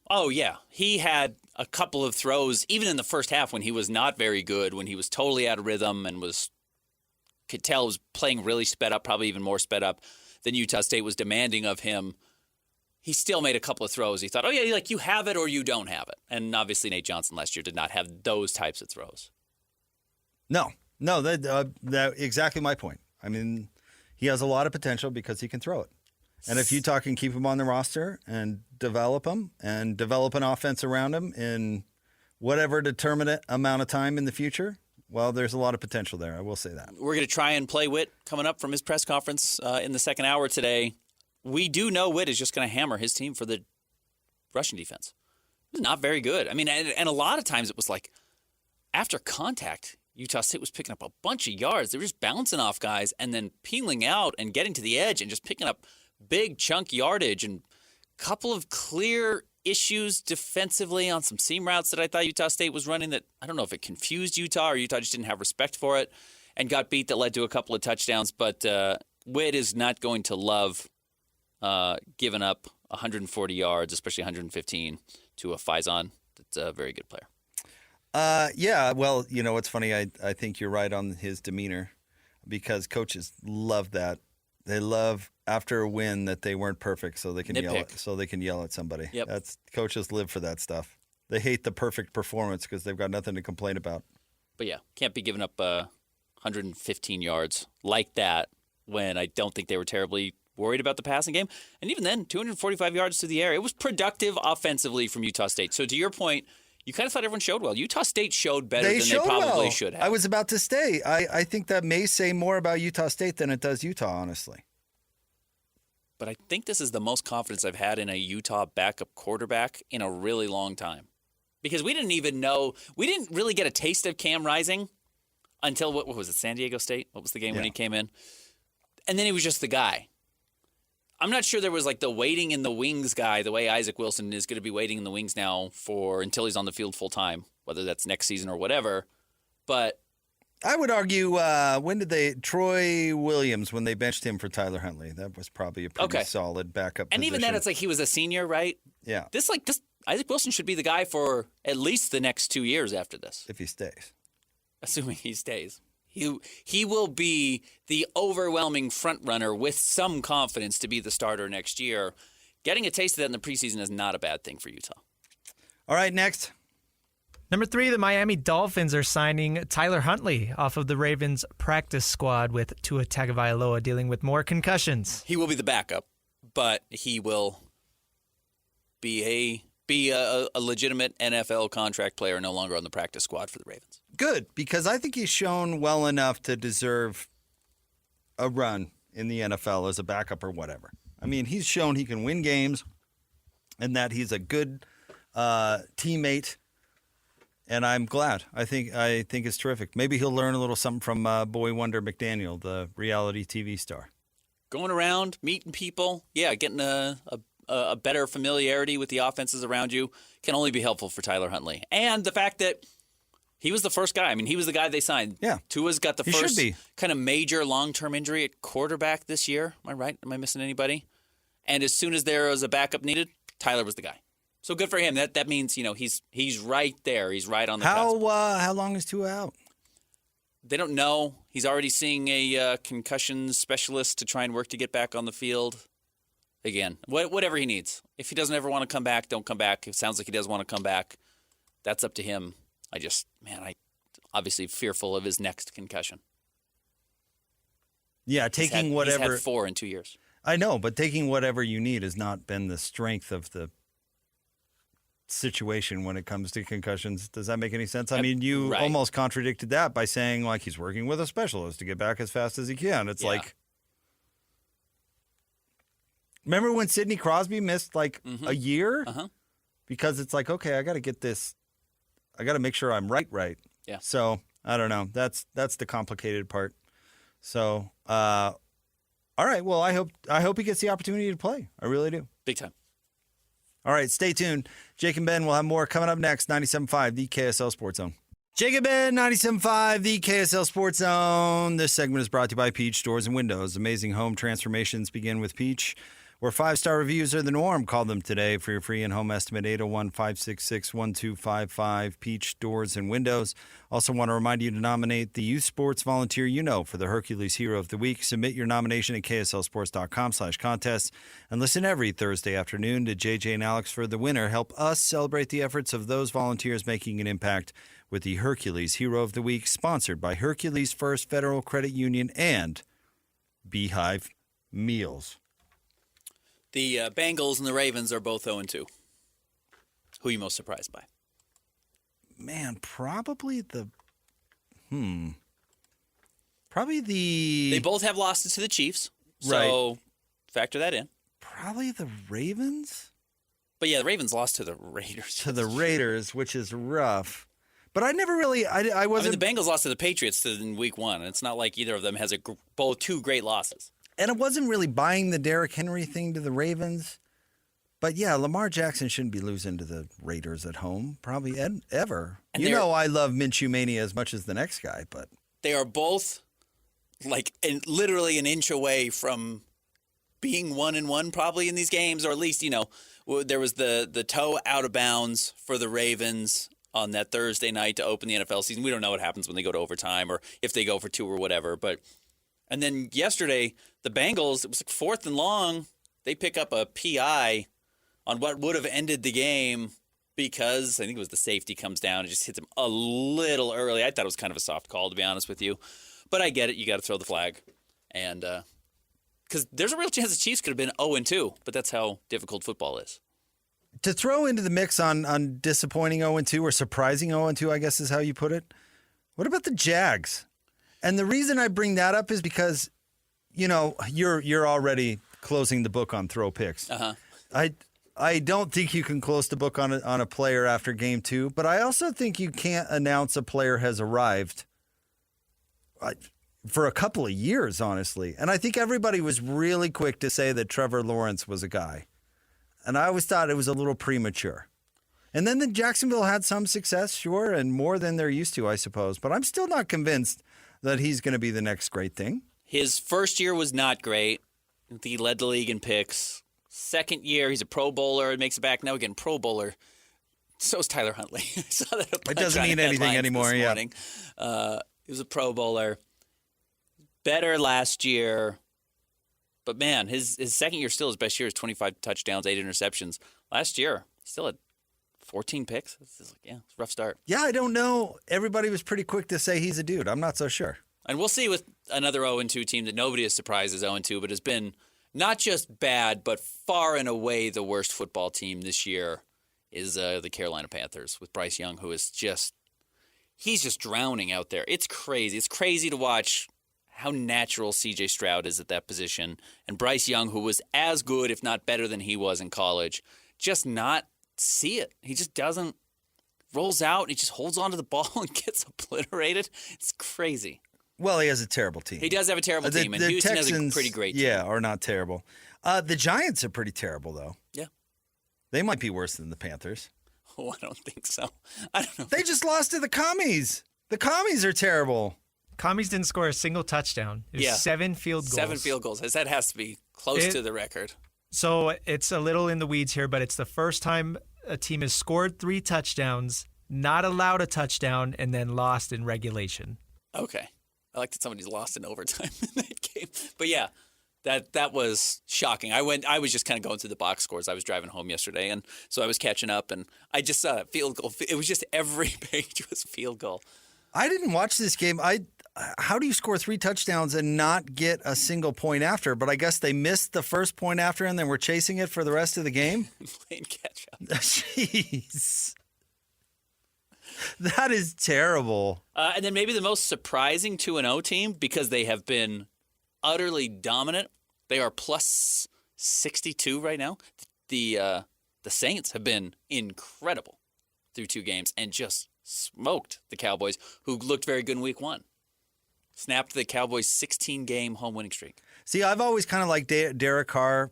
Oh, yeah. He had a couple of throws, even in the first half when he was not very good, when he was totally out of rhythm and could tell was playing really sped up, probably even more sped up than Utah State was demanding of him. He still made a couple of throws. He thought, oh, yeah, like you have it or you don't have it. And obviously Nate Johnson last year did not have those types of throws. No, that exactly my point. I mean, he has a lot of potential because he can throw it. And if Utah can keep him on the roster and develop him and develop an offense around him in whatever determinate amount of time in the future, well, there's a lot of potential there. I will say that. We're going to try and play Witt coming up from his press conference in the second hour today. We do know Witt is just going to hammer his team for the rushing defense. It's not very good. I mean, and a lot of times it was like after contact, Utah State was picking up a bunch of yards. They were just bouncing off guys and then peeling out and getting to the edge and just picking up big chunk yardage and a couple of clear issues defensively on some seam routes that I thought Utah State was running that I don't know if it confused Utah or Utah just didn't have respect for it and got beat that led to a couple of touchdowns. But Witt is not going to love giving up 140 yards, especially 115 to a Faison. That's a very good player. Yeah, well, what's funny, I think you're right on his demeanor because coaches love that. They love after a win that they weren't perfect so they can yell at somebody. Yep. Coaches live for that stuff. They hate the perfect performance because they've got nothing to complain about. But yeah, can't be giving up 115 yards like that when I don't think they were terribly worried about the passing game. And even then, 245 yards through the air. It was productive offensively from Utah State. So to your point, you kind of thought everyone showed well. Utah State showed better than they probably should have. I was about to say, I think that may say more about Utah State than it does Utah, honestly. But I think this is the most confidence I've had in a Utah backup quarterback in a really long time. Because we didn't really get a taste of Cam Rising until, what was it, San Diego State? What was the game when he came in? And then he was just the guy. I'm not sure there was like the waiting in the wings guy, the way Isaac Wilson is going to be waiting in the wings now until he's on the field full time, whether that's next season or whatever. But I would argue, Troy Williams, when they benched him for Tyler Huntley, that was probably a pretty solid backup and position. even then, it's like he was a senior, right? Yeah. This Isaac Wilson should be the guy for at least the next 2 years after this. If he stays. Assuming he stays. He will be the overwhelming front runner with some confidence to be the starter next year. Getting a taste of that in the preseason is not a bad thing for Utah. All right, next. Number 3, the Miami Dolphins are signing Tyler Huntley off of the Ravens practice squad with Tua Tagovailoa dealing with more concussions. He will be the backup, but he will be a legitimate NFL contract player, no longer on the practice squad for the Ravens. Good, because I think he's shown well enough to deserve a run in the NFL as a backup or whatever. I mean, he's shown he can win games and that he's a good teammate, and I'm glad. I think it's terrific. Maybe he'll learn a little something from Boy Wonder McDaniel, the reality TV star. Going around, meeting people, getting a better familiarity with the offenses around you can only be helpful for Tyler Huntley. And the fact that he was the first guy. I mean, he was the guy they signed. Yeah. Tua's got the first kind of major long-term injury at quarterback this year. Am I right? Am I missing anybody? And as soon as there was a backup needed, Tyler was the guy. So good for him. That means, he's right there. He's right on the cusp. How long is Tua out? They don't know. He's already seeing a concussion specialist to try and work to get back on the field. Again, whatever he needs. If he doesn't ever want to come back, don't come back. It sounds like he does want to come back. That's up to him. I obviously fearful of his next concussion. Yeah, He's had 4 in 2 years. I know, but taking whatever you need has not been the strength of the situation when it comes to concussions. Does that make any sense? I mean, you almost contradicted that by saying, like, he's working with a specialist to get back as fast as he can. It's like, remember when Sidney Crosby missed, like, a year? Uh-huh. Because it's like, okay, I got to get this. I got to make sure I'm right. Yeah. So, I don't know. That's the complicated part. So, all right. Well, I hope he gets the opportunity to play. I really do. Big time. All right, stay tuned. Jake and Ben will have more coming up next. 97.5, the KSL Sports Zone. Jake and Ben, 97.5, the KSL Sports Zone. This segment is brought to you by Peach Doors and Windows. Amazing home transformations begin with Peach, where 5-star reviews are the norm. Call them today for your free in-home estimate, 801-566-1255, Peach Doors and Windows. Also want to remind you to nominate the youth sports volunteer you know for the Hercules Hero of the Week. Submit your nomination at kslsports.com/contest and listen every Thursday afternoon to JJ and Alex for the winner. Help us celebrate the efforts of those volunteers making an impact with the Hercules Hero of the Week, sponsored by Hercules First Federal Credit Union and Beehive Meals. The Bengals and the Ravens are both 0-2. Who are you most surprised by? Man, probably Probably the... They both have losses to the Chiefs, so factor that in. Probably the Ravens? But yeah, the Ravens lost to the Raiders. To the Raiders, which is rough. But I never really... I wasn't... I mean, the Bengals lost to the Patriots in week 1. It's not like either of them has both 2 great losses. And it wasn't really buying the Derrick Henry thing to the Ravens. But yeah, Lamar Jackson shouldn't be losing to the Raiders at home, probably ever. And you know I love Minshew Mania as much as the next guy, but... They are both like literally an inch away from being 1-1 probably in these games, or at least, there was the toe out of bounds for the Ravens on that Thursday night to open the NFL season. We don't know what happens when they go to overtime or if they go for 2 or whatever, and then yesterday, the Bengals, it was like 4th and long. They pick up a PI on what would have ended the game because I think it was the safety comes down and just hits him a little early. I thought it was kind of a soft call, to be honest with you. But I get it. You got to throw the flag. And because there's a real chance the Chiefs could have been 0-2, but that's how difficult football is. To throw into the mix on disappointing 0-2 or surprising 0-2, I guess is how you put it. What about the Jags? And the reason I bring that up is because, you're already closing the book on throw picks. Uh-huh. I don't think you can close the book on a player after game 2, but I also think you can't announce a player has arrived for a couple of years, honestly. And I think everybody was really quick to say that Trevor Lawrence was a guy. And I always thought it was a little premature. And then the Jacksonville had some success, sure, and more than they're used to, I suppose. But I'm still not convinced that he's going to be the next great thing. His first year was not great. He led the league in picks. Second year, he's a Pro Bowler. Makes it back now again, Pro Bowler. So is Tyler Huntley. I saw that. It doesn't mean anything anymore. Yeah. He was a Pro Bowler. Better last year. But man, his second year still his best year is 25 touchdowns, 8 interceptions. Last year, he still had 14 picks. It's a rough start. Yeah, I don't know. Everybody was pretty quick to say he's a dude. I'm not so sure. And we'll see with another 0-2 team that nobody is surprised is 0-2, but has been not just bad, but far and away the worst football team this year is the Carolina Panthers with Bryce Young, who is he's just drowning out there. It's crazy. It's crazy to watch how natural C.J. Stroud is at that position. And Bryce Young, who was as good, if not better than he was in college, just not see it. He just doesn't. Rolls out, and he just holds onto the ball and gets obliterated. It's crazy. Well, he has a terrible team. He does have a terrible team, and Houston Texans, has a pretty great team. Yeah, are not terrible. The Giants are pretty terrible, though. Yeah. They might be worse than the Panthers. Oh, I don't think so. I don't know. They just lost to the Commies. The Commies are terrible. Commies didn't score a single touchdown. It was 7 field goals. 7 field goals. That has to be close to the record. So it's a little in the weeds here, but it's the first time a team has scored 3 touchdowns, not allowed a touchdown, and then lost in regulation. Okay. I like that somebody's lost in overtime in that game. But yeah, that was shocking. I was just kind of going through the box scores. I was driving home yesterday, and so I was catching up, and I just saw that field goal. It was just every page was field goal. I didn't watch this game. How do you score 3 touchdowns and not get a single point after? But I guess they missed the first point after, and then were chasing it for the rest of the game? Playing catch up. Jeez. That is terrible. And then maybe the most surprising 2-0 team, because they have been utterly dominant. They are plus 62 right now. The Saints have been incredible through 2 games and just smoked the Cowboys, who looked very good in week 1. Snapped the Cowboys' 16-game home winning streak. See, I've always kind of liked Derek Carr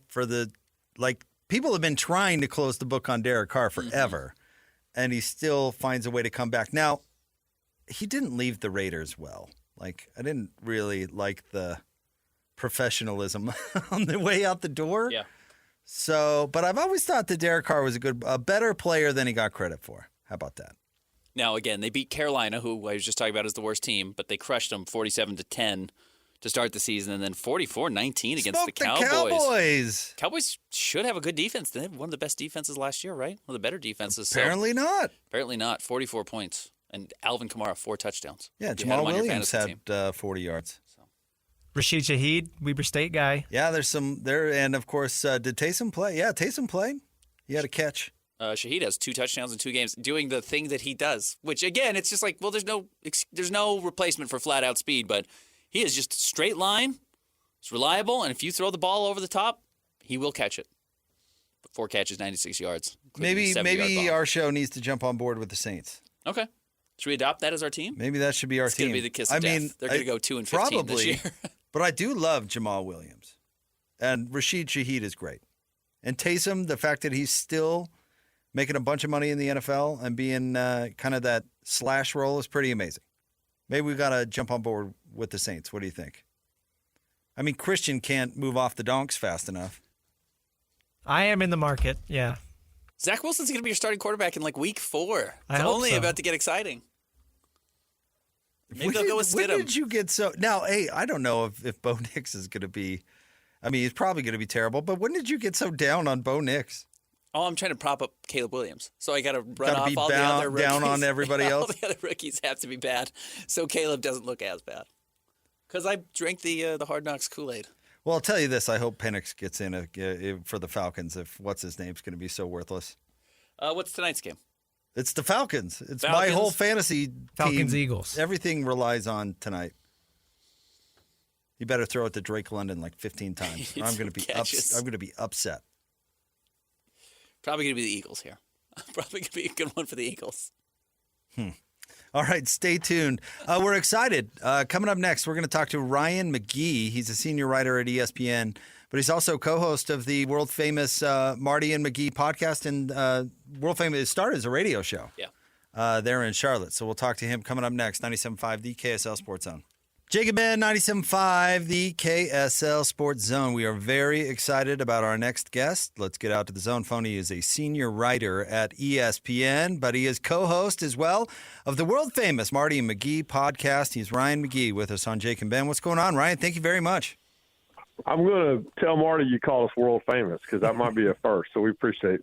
people have been trying to close the book on Derek Carr forever, and he still finds a way to come back. Now, he didn't leave the Raiders well. I didn't really like the professionalism on the way out the door. Yeah. So, but I've always thought that Derek Carr was a better player than he got credit for. How about that? Now, again, they beat Carolina, who I was just talking about as the worst team, but they crushed them 47-10 to start the season, and then 44-19 against the Cowboys. Cowboys should have a good defense. They had one of the best defenses last year, right? One of the better defenses. Apparently not. Apparently not. 44 points. And Alvin Kamara, 4 touchdowns. Yeah, Jamal Williams had 40 yards. So. Rashid Shaheed, Weber State guy. Yeah, there's some there. And, of course, did Taysom play? Yeah, Taysom played. He had a catch. Shaheed has 2 touchdowns in 2 games, doing the thing that he does, which, again, it's just like, well, there's no replacement for flat-out speed, but he is just a straight line. It's reliable, and if you throw the ball over the top, he will catch it. But 4 catches, 96 yards. Maybe our show needs to jump on board with the Saints. Okay. Should we adopt that as our team? Maybe that should be our it's team. It's going to be the kiss of death. They're going to go 2-15 probably, this year. But I do love Jamal Williams. And Rashid Shaheed is great. And Taysom, the fact that he's still making a bunch of money in the NFL and being kind of that slash role is pretty amazing. Maybe we got to jump on board with the Saints. What do you think? I mean, Christian can't move off the donks fast enough. I am in the market, yeah. Zach Wilson's going to be your starting quarterback in week 4. I It's hope only so. about to get exciting. Maybe they'll go with Stidham. When did you get so... Now, hey, I don't know if Bo Nix is going to be... I mean, he's probably going to be terrible, but when did you get so down on Bo Nix? Oh, I'm trying to prop up Caleb Williams. So I got to run off be all the other rookies. down on everybody else? All the other rookies have to be bad, so Caleb doesn't look as bad. Because I drank the Hard Knocks Kool-Aid. Well, I'll tell you this. I hope Penix gets in for the Falcons if what's-his-name's going to be so worthless. What's tonight's game? It's the Falcons. It's Falcons. my whole fantasy team. Falcons-Eagles. Everything relies on tonight. You better throw it to Drake London 15 times. Or I'm going to be upset. Probably going to be the Eagles here. Probably going to be a good one for the Eagles. All right, stay tuned. We're excited. Coming up next, we're going to talk to Ryan McGee. He's a senior writer at ESPN, but he's also co-host of the world-famous Marty and McGee podcast, and world-famous. It started as a radio show there in Charlotte. So we'll talk to him coming up next, 97.5, the KSL Sports Zone. Jacob Ben, 97.5, the KSL Sports Zone. We are very excited about our next guest. Let's get out to the zone phone. He is a senior writer at ESPN, but he is co-host as well of the world-famous Marty and McGee podcast. He's Ryan McGee with us on Jake and Ben. What's going on, Ryan? Thank you very much. I'm going to tell Marty you call us world famous because that might be a first. So we appreciate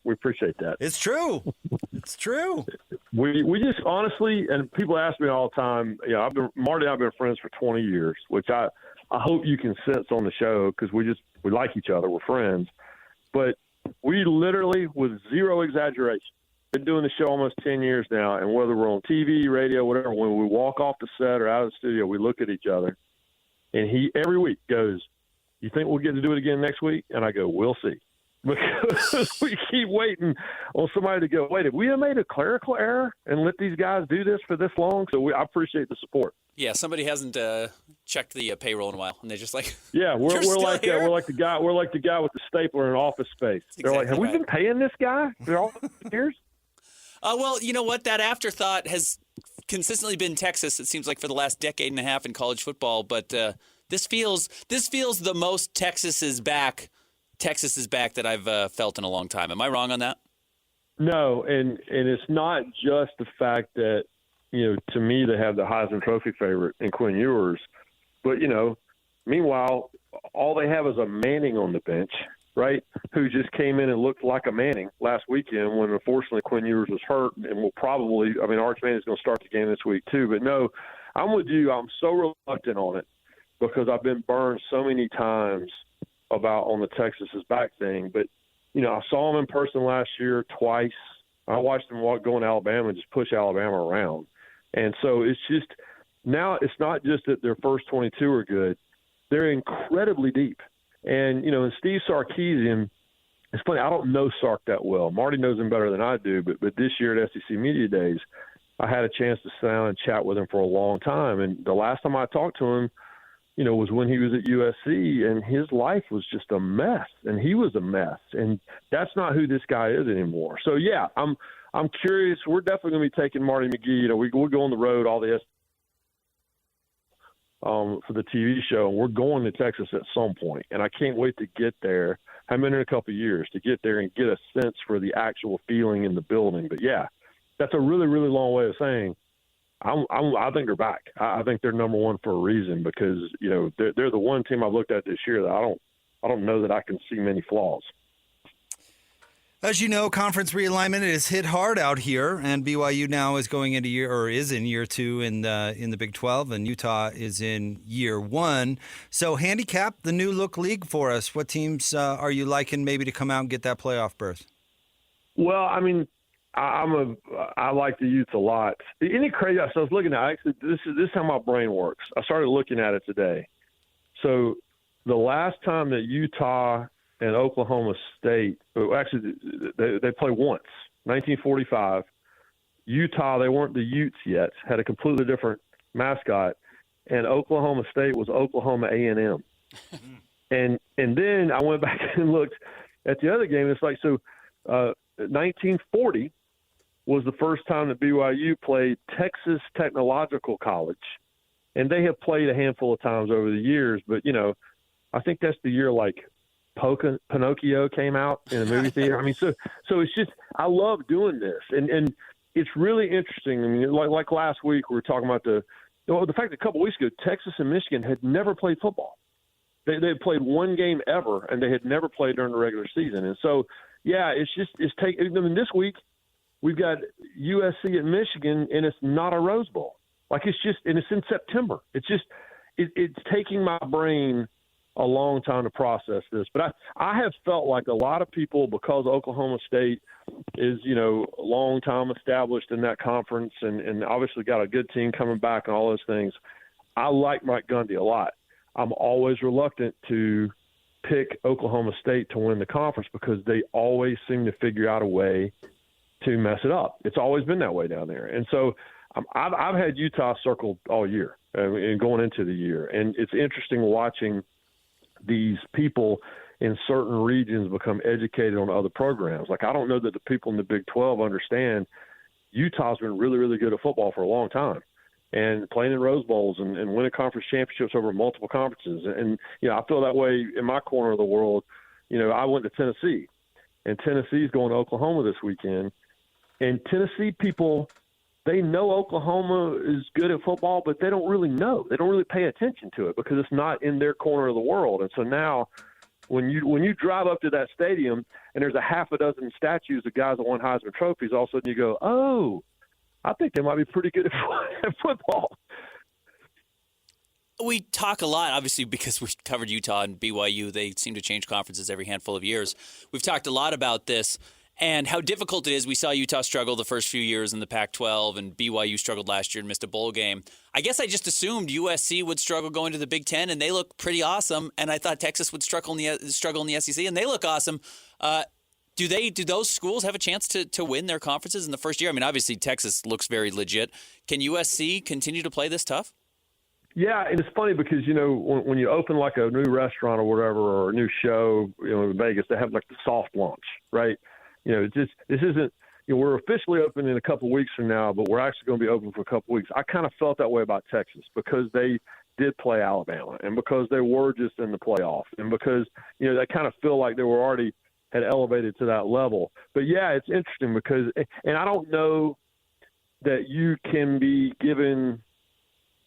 that. It's true. It's true. We just honestly, and people ask me all the time. Marty and I've been friends for 20 years, which I hope you can sense on the show because we like each other. We're friends, but we literally, with zero exaggeration, been doing the show almost 10 years now. And whether we're on TV, radio, whatever, when we walk off the set or out of the studio, we look at each other, and he every week goes, "You think we'll get to do it again next week?" And I go, "We'll see." Because we keep waiting on somebody to go, "Wait, have we made a clerical error and let these guys do this for this long?" So I appreciate the support. Yeah, somebody hasn't checked the payroll in a while, and they're just like, "Yeah, we're like the guy with the stapler in Office Space." They're exactly like, "Have we been paying this guy for all these years?" Well, you know what? That afterthought has consistently been Texas. It seems like for the last decade and a half in college football, but. This feels the most Texas is back that I've felt in a long time. Am I wrong on that? No, and it's not just the fact that to me, they have the Heisman Trophy favorite in Quinn Ewers. But, meanwhile, all they have is a Manning on the bench, right, who just came in and looked like a Manning last weekend when, unfortunately, Quinn Ewers was hurt and will probably – Arch Manning's going to start the game this week too. But, no, I'm with you. I'm so reluctant on it because I've been burned so many times on the Texas is back thing. But, I saw him in person last year twice. I watched him go into Alabama and just push Alabama around. And so it's just now it's not just that their first 22 are good. They're incredibly deep. And, and Steve Sarkisian, it's funny, I don't know Sark that well. Marty knows him better than I do. But this year at SEC Media Days, I had a chance to sit down and chat with him for a long time. And the last time I talked to him, was when he was at USC, and his life was just a mess, and he was a mess. And that's not who this guy is anymore. So, yeah, I'm curious. We're definitely going to be taking Marty McGee. We're going on the road, all the for the TV show, and we're going to Texas at some point. And I can't wait to get there. I've been in a couple of years to get there and get a sense for the actual feeling in the building. But, yeah, that's a really, really long way of saying I think they're back. I think they're number one for a reason because, they're the one team I've looked at this year that I don't know that I can see many flaws. As you know, conference realignment is hit hard out here, and BYU now is going into is in year 2 in the Big 12, and Utah is in year 1. So handicap the new look league for us. What teams are you liking maybe to come out and get that playoff berth? Well, I like the Utes a lot. Any crazy? So I was looking at this is how my brain works. I started looking at it today. So the last time that Utah and Oklahoma State, actually they played once, 1945. Utah, they weren't the Utes yet, had a completely different mascot, and Oklahoma State was Oklahoma A&M. and then I went back and looked at the other game. It's like 1940. Was the first time that BYU played Texas Technological College. And they have played a handful of times over the years, but, I think that's the year Pinocchio came out in a movie theater. So it's just I love doing this. And it's really interesting. Like last week we were talking about the fact that a couple weeks ago Texas and Michigan had never played football. They had played one game ever, and they had never played during the regular season. And so, yeah, this week – we've got USC at Michigan, and it's not a Rose Bowl. And it's in September. It's taking my brain a long time to process this. But I have felt like a lot of people, because Oklahoma State is, long time established in that conference and obviously got a good team coming back and all those things. I like Mike Gundy a lot. I'm always reluctant to pick Oklahoma State to win the conference because they always seem to figure out a way to mess it up. It's always been that way down there. And so I've had Utah circled all year and going into the year. And it's interesting watching these people in certain regions become educated on other programs. I don't know that the people in the Big 12 understand Utah's been really, really good at football for a long time and playing in Rose Bowls and winning conference championships over multiple conferences. And, I feel that way in my corner of the world. I went to Tennessee, and Tennessee's going to Oklahoma this weekend. And Tennessee people, they know Oklahoma is good at football, but they don't really know. They don't really pay attention to it because it's not in their corner of the world. And so now when you drive up to that stadium and there's a half a dozen statues of guys that won Heisman trophies, all of a sudden you go, oh, I think they might be pretty good at football. We talk a lot, obviously, because we've covered Utah and BYU. They seem to change conferences every handful of years. We've talked a lot about this and how difficult it is. We saw Utah struggle the first few years in the Pac-12, and BYU struggled last year and missed a bowl game. I guess I just assumed USC would struggle going to the Big Ten, and they look pretty awesome. And I thought Texas would struggle in the SEC, and they look awesome. Do those schools have a chance to win their conferences in the first year? Obviously Texas looks very legit. Can USC continue to play this tough? Yeah, and it's funny because, when you open like a new restaurant or whatever, or a new show, in Vegas, they have like the soft launch, right? This isn't, we're officially open in a couple of weeks from now, but we're actually going to be open for a couple of weeks. I kind of felt that way about Texas because they did play Alabama and because they were just in the playoff and because, they kind of feel like they were already had elevated to that level. But yeah, it's interesting because, and I don't know that you can be given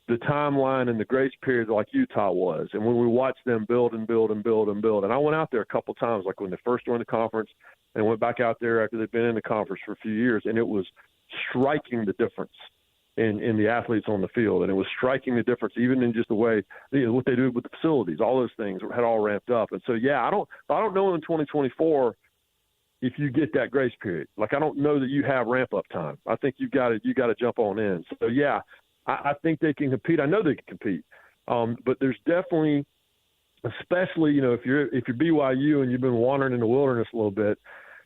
the timeline and the grace period like Utah was. And when we watched them build and build and build and build, and I went out there a couple of times, like when they first joined the conference, and went back out there after they've been in the conference for a few years, and it was striking the difference in the athletes on the field. And it was striking the difference even in just the way, what they do with the facilities, all those things had all ramped up. And so, yeah, I don't know in 2024 if you get that grace period. Like, I don't know that you have ramp up time. I think you got to jump on in. So, yeah, I think they can compete. I know they can compete. But there's definitely, especially, if you're BYU and you've been wandering in the wilderness a little bit,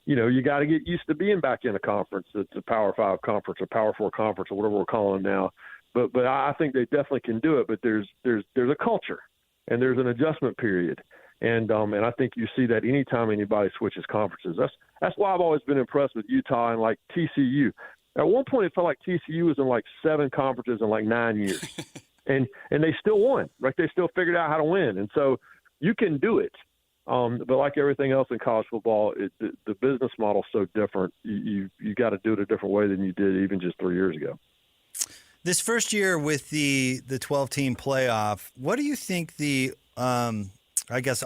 you got to get used to being back in a conference. It's a Power 5 conference or Power 4 conference or whatever we're calling it now. But I think they definitely can do it. But there's a culture and there's an adjustment period. And I think you see that anytime anybody switches conferences. That's why I've always been impressed with Utah and like TCU. At one point, it felt like TCU was in like 7 conferences in like 9 years. and they still won, right? They still figured out how to win. And so you can do it. But like everything else in college football, the business model is so different. You got to do it a different way than you did even just 3 years ago. This first year with the 12-team playoff, what do you think the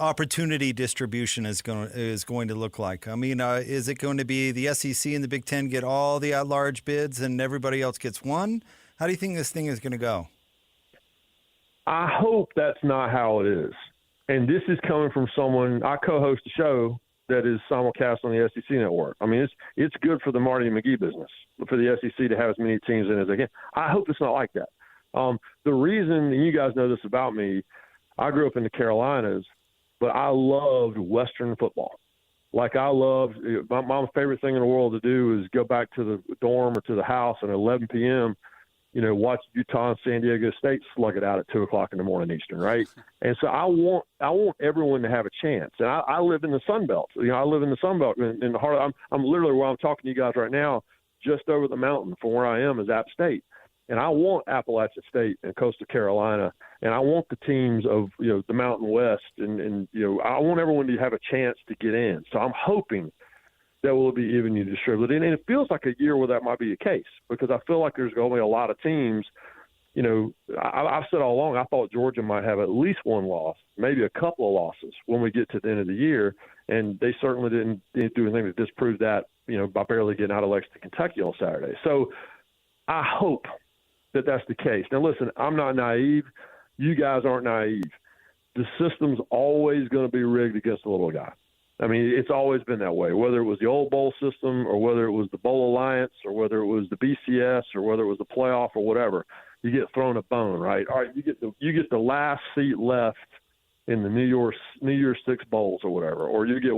opportunity distribution is going to look like? I mean, is it going to be the SEC and the Big Ten get all the at-large bids and everybody else gets one? How do you think this thing is going to go? I hope that's not how it is. And this is coming from someone, I co-host a show that is simulcast on the SEC network. I mean, it's good for the Marty McGee business, for the SEC to have as many teams in as they can. I hope it's not like that. The reason, and you guys know this about me, I grew up in the Carolinas, but I loved Western football. Like my favorite thing in the world to do is go back to the dorm or to the house at 11 p.m., watch Utah and San Diego State slug it out at 2:00 in the morning Eastern, right? And so I want everyone to have a chance. And I live in the Sun Belt. I live in the Sun Belt in the heart. I'm literally where I'm talking to you guys right now, just over the mountain from where I am is App State. And I want Appalachian State and Coastal Carolina, and I want the teams of the Mountain West, and I want everyone to have a chance to get in. So I'm hoping that will be evenly distributed. And it feels like a year where that might be the case, because I feel like there's going to be a lot of teams. I've said all along I thought Georgia might have at least one loss, maybe a couple of losses when we get to the end of the year, and they certainly didn't do anything to disprove that, by barely getting out of Lexington, Kentucky on Saturday. So I hope that that's the case. Now, listen, I'm not naive. You guys aren't naive. The system's always going to be rigged against the little guy. I mean, it's always been that way, whether it was the old bowl system or whether it was the Bowl Alliance or whether it was the BCS or whether it was the playoff or whatever. You get thrown a bone, right? All right, you get the last seat left in the New Year's Six bowls or whatever, or you get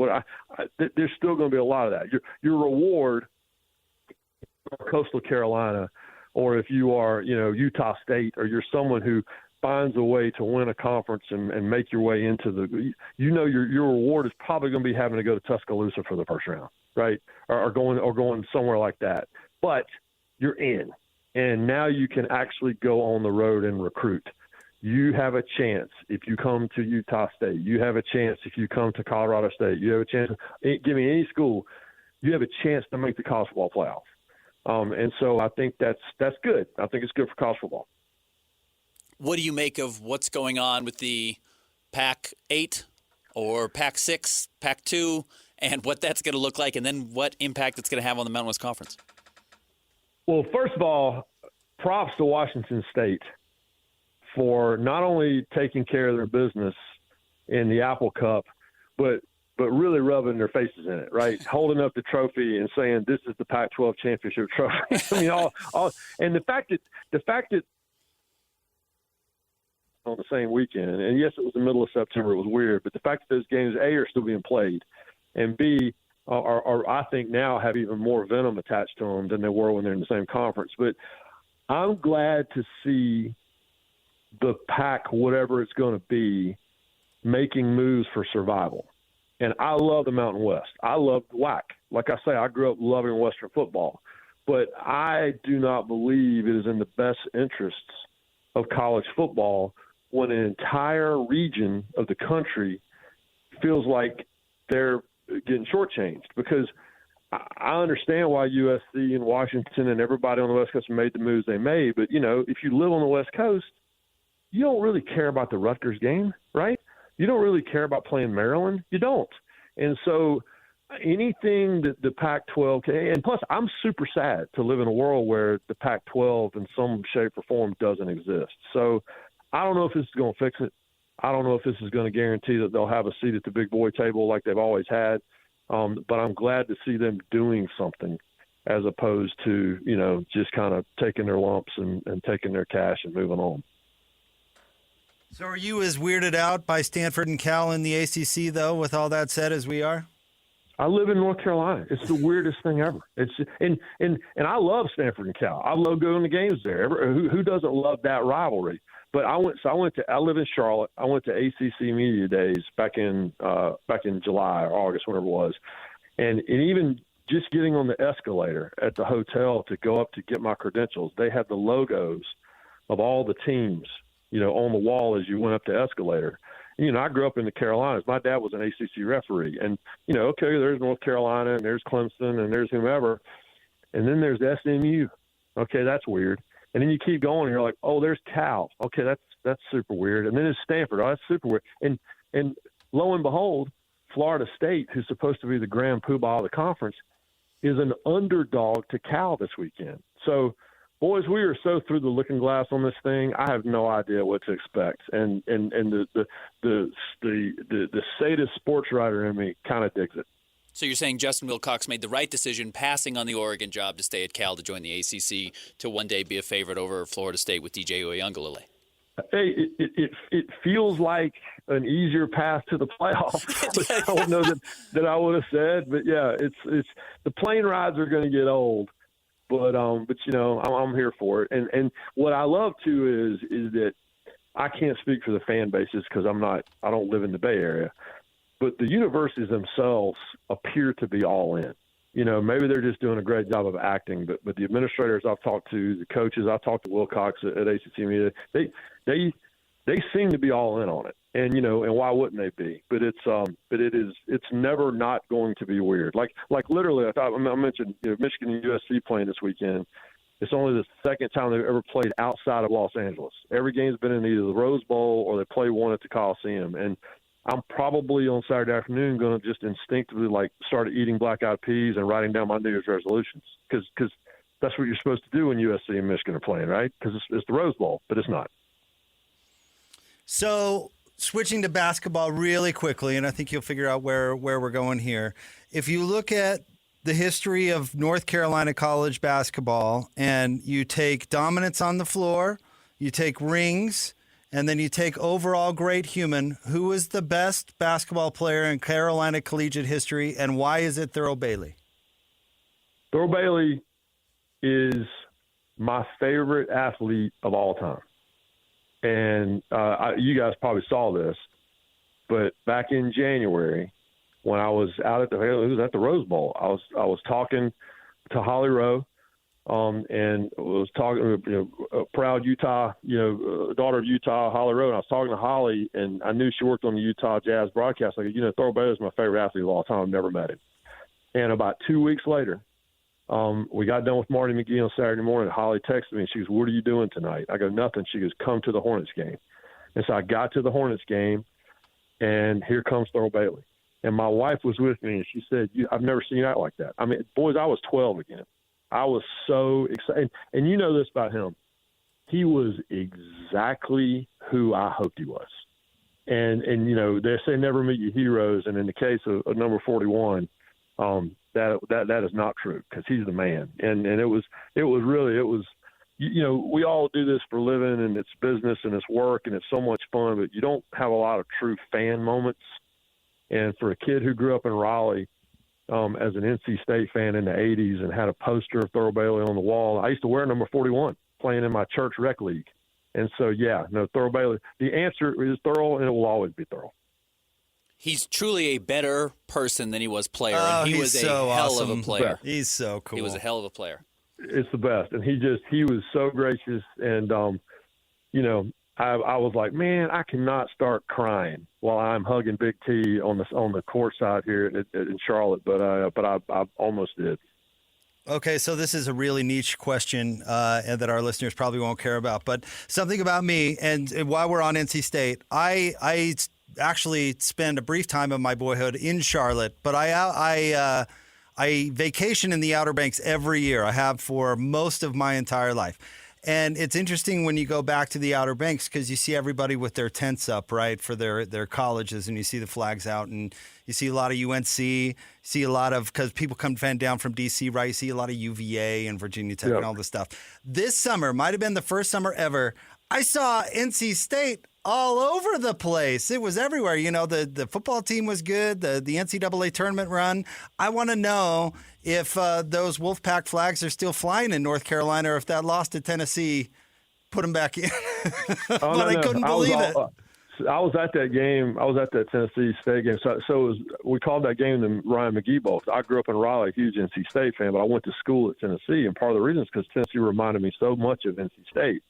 there's still going to be a lot of that. Your reward, Coastal Carolina, or if you are, Utah State, or you're someone who finds a way to win a conference and make your way into your reward is probably going to be having to go to Tuscaloosa for the first round, right? Or going somewhere like that. But you're in, and now you can actually go on the road and recruit. You have a chance if you come to Utah State. You have a chance if you come to Colorado State. You have a chance. Give me any school. You have a chance to make the college football playoff. And so I think that's good. I think it's good for college football. What do you make of what's going on with the Pac-8 or Pac-6, Pac-2, and what that's going to look like, and then what impact it's going to have on the Mountain West Conference? Well, first of all, props to Washington State for not only taking care of their business in the Apple Cup, but really rubbing their faces in it, right? Holding up the trophy and saying, this is the Pac-12 championship trophy. I mean, all, and the fact that on the same weekend, and yes, it was the middle of September, it was weird, but the fact that those games, A, are still being played, and B, are I think now have even more venom attached to them than they were when they're in the same conference. But I'm glad to see the Pac, whatever it's going to be, making moves for survival. And I love the Mountain West. I love WAC. Like I say, I grew up loving Western football. But I do not believe it is in the best interests of college football when an entire region of the country feels like they're getting shortchanged. Because I understand why USC and Washington and everybody on the West Coast made the moves they made, but, if you live on the West Coast, you don't really care about the Rutgers game, right? You don't really care about playing Maryland. You don't. And so anything that the Pac-12 can, and plus I'm super sad to live in a world where the Pac-12 in some shape or form doesn't exist. So I don't know if this is going to fix it. I don't know if this is going to guarantee that they'll have a seat at the big boy table like they've always had. But I'm glad to see them doing something as opposed to, just kind of taking their lumps and taking their cash and moving on. So are you as weirded out by Stanford and Cal in the ACC, though, with all that said, as we are? I live in North Carolina. It's the weirdest thing ever. It's and I love Stanford and Cal. I love going to games there. Who doesn't love that rivalry? But I live in Charlotte. I went to ACC Media Days back in July or August, whatever it was. And even just getting on the escalator at the hotel to go up to get my credentials, they had the logos of all the teams, on the wall as you went up the escalator. I grew up in the Carolinas. My dad was an ACC referee. And, okay, there's North Carolina and there's Clemson and there's whomever. And then there's SMU. Okay, that's weird. And then you keep going and you're like, oh, there's Cal. Okay, that's super weird. And then it's Stanford. Oh, that's super weird. And lo and behold, Florida State, who's supposed to be the grand poobah of the conference, is an underdog to Cal this weekend. So, boys, we are so through the looking glass on this thing. I have no idea what to expect. And the sadist sports writer in me kind of digs it. So you're saying Justin Wilcox made the right decision passing on the Oregon job to stay at Cal to join the ACC to one day be a favorite over Florida State with DJ Uyunglele? Hey, it feels like an easier path to the playoffs. I don't know that I would have said, but yeah, it's the plane rides are going to get old, but I'm here for it. And what I love too is that I can't speak for the fan bases because I don't live in the Bay Area. But the universities themselves appear to be all in. Maybe they're just doing a great job of acting, but the administrators I've talked to, the coaches, I've talked to Wilcox at ACC Media, they seem to be all in on it. And, and why wouldn't they be? But it's never not going to be weird. Like literally, I mentioned, Michigan and USC playing this weekend. It's only the second time they've ever played outside of Los Angeles. Every game's been in either the Rose Bowl or they play one at the Coliseum. And I'm probably on Saturday afternoon going to just instinctively start eating black-eyed peas and writing down my New Year's resolutions because that's what you're supposed to do when USC and Michigan are playing, right? Because it's the Rose Bowl, but it's not. So switching to basketball really quickly, and I think you'll figure out where we're going here. If you look at the history of North Carolina college basketball and you take dominance on the floor, you take rings, and then you take overall great human, who is the best basketball player in Carolina collegiate history, and why is it Thurl Bailey? Thurl Bailey is my favorite athlete of all time. And you guys probably saw this, but back in January, when I was out at the Rose Bowl, I was talking to Holly Rowe, and was talking, a proud Utah, daughter of Utah, Holly Rowe. And I was talking to Holly, and I knew she worked on the Utah Jazz broadcast. Thurl Bailey is my favorite athlete of all time. I've never met him. And about 2 weeks later, we got done with Marty McGee on Saturday morning. Holly texted me, and she goes, "What are you doing tonight?" I go, "Nothing." She goes, "Come to the Hornets game." And so I got to the Hornets game, and here comes Thurl Bailey. And my wife was with me, and she said, "I've never seen you act like that." I mean, boys, I was 12 again. I was so excited. And you know this about him. He was exactly who I hoped he was. And they say never meet your heroes. And in the case of number 41, that is not true because he's the man. And it was we all do this for a living and it's business and it's work and it's so much fun, but you don't have a lot of true fan moments. And for a kid who grew up in Raleigh, as an NC State fan in the 80s and had a poster of Thurl Bailey on the wall. I used to wear number 41 playing in my church rec league. And so, Thurl Bailey, the answer is Thurl, and it will always be Thurl. He's truly a better person than he was player, Oh, and he was so a hell awesome. of a player. He's so cool. He was a hell of a player. It's the best. And he was so gracious. And, I was like, man, I cannot start crying while I'm hugging Big T on the court side here in Charlotte, but I almost did. Okay, so this is a really niche question and that our listeners probably won't care about, but something about me, and while we're on NC State, I actually spend a brief time of my boyhood in Charlotte, but I vacation in the Outer Banks every year. I have for most of my entire life. And it's interesting when you go back to the Outer Banks because you see everybody with their tents up, right, for their colleges, and you see the flags out, and you see a lot of UNC, see a lot of, because people come down from D.C., right, you see a lot of UVA and Virginia Tech and all this stuff. This summer might have been the first summer ever. I saw NC State all over the place. It was everywhere. You know, the football team was good, the NCAA tournament run. I want to know if those Wolfpack flags are still flying in North Carolina or if that loss to Tennessee put them back in. I couldn't believe it. I was at that game. I was at that Tennessee State game. So we called that game the Ryan McGee Bowl. I grew up in Raleigh, a huge NC State fan, but I went to school at Tennessee, and part of the reason is because Tennessee reminded me so much of NC State.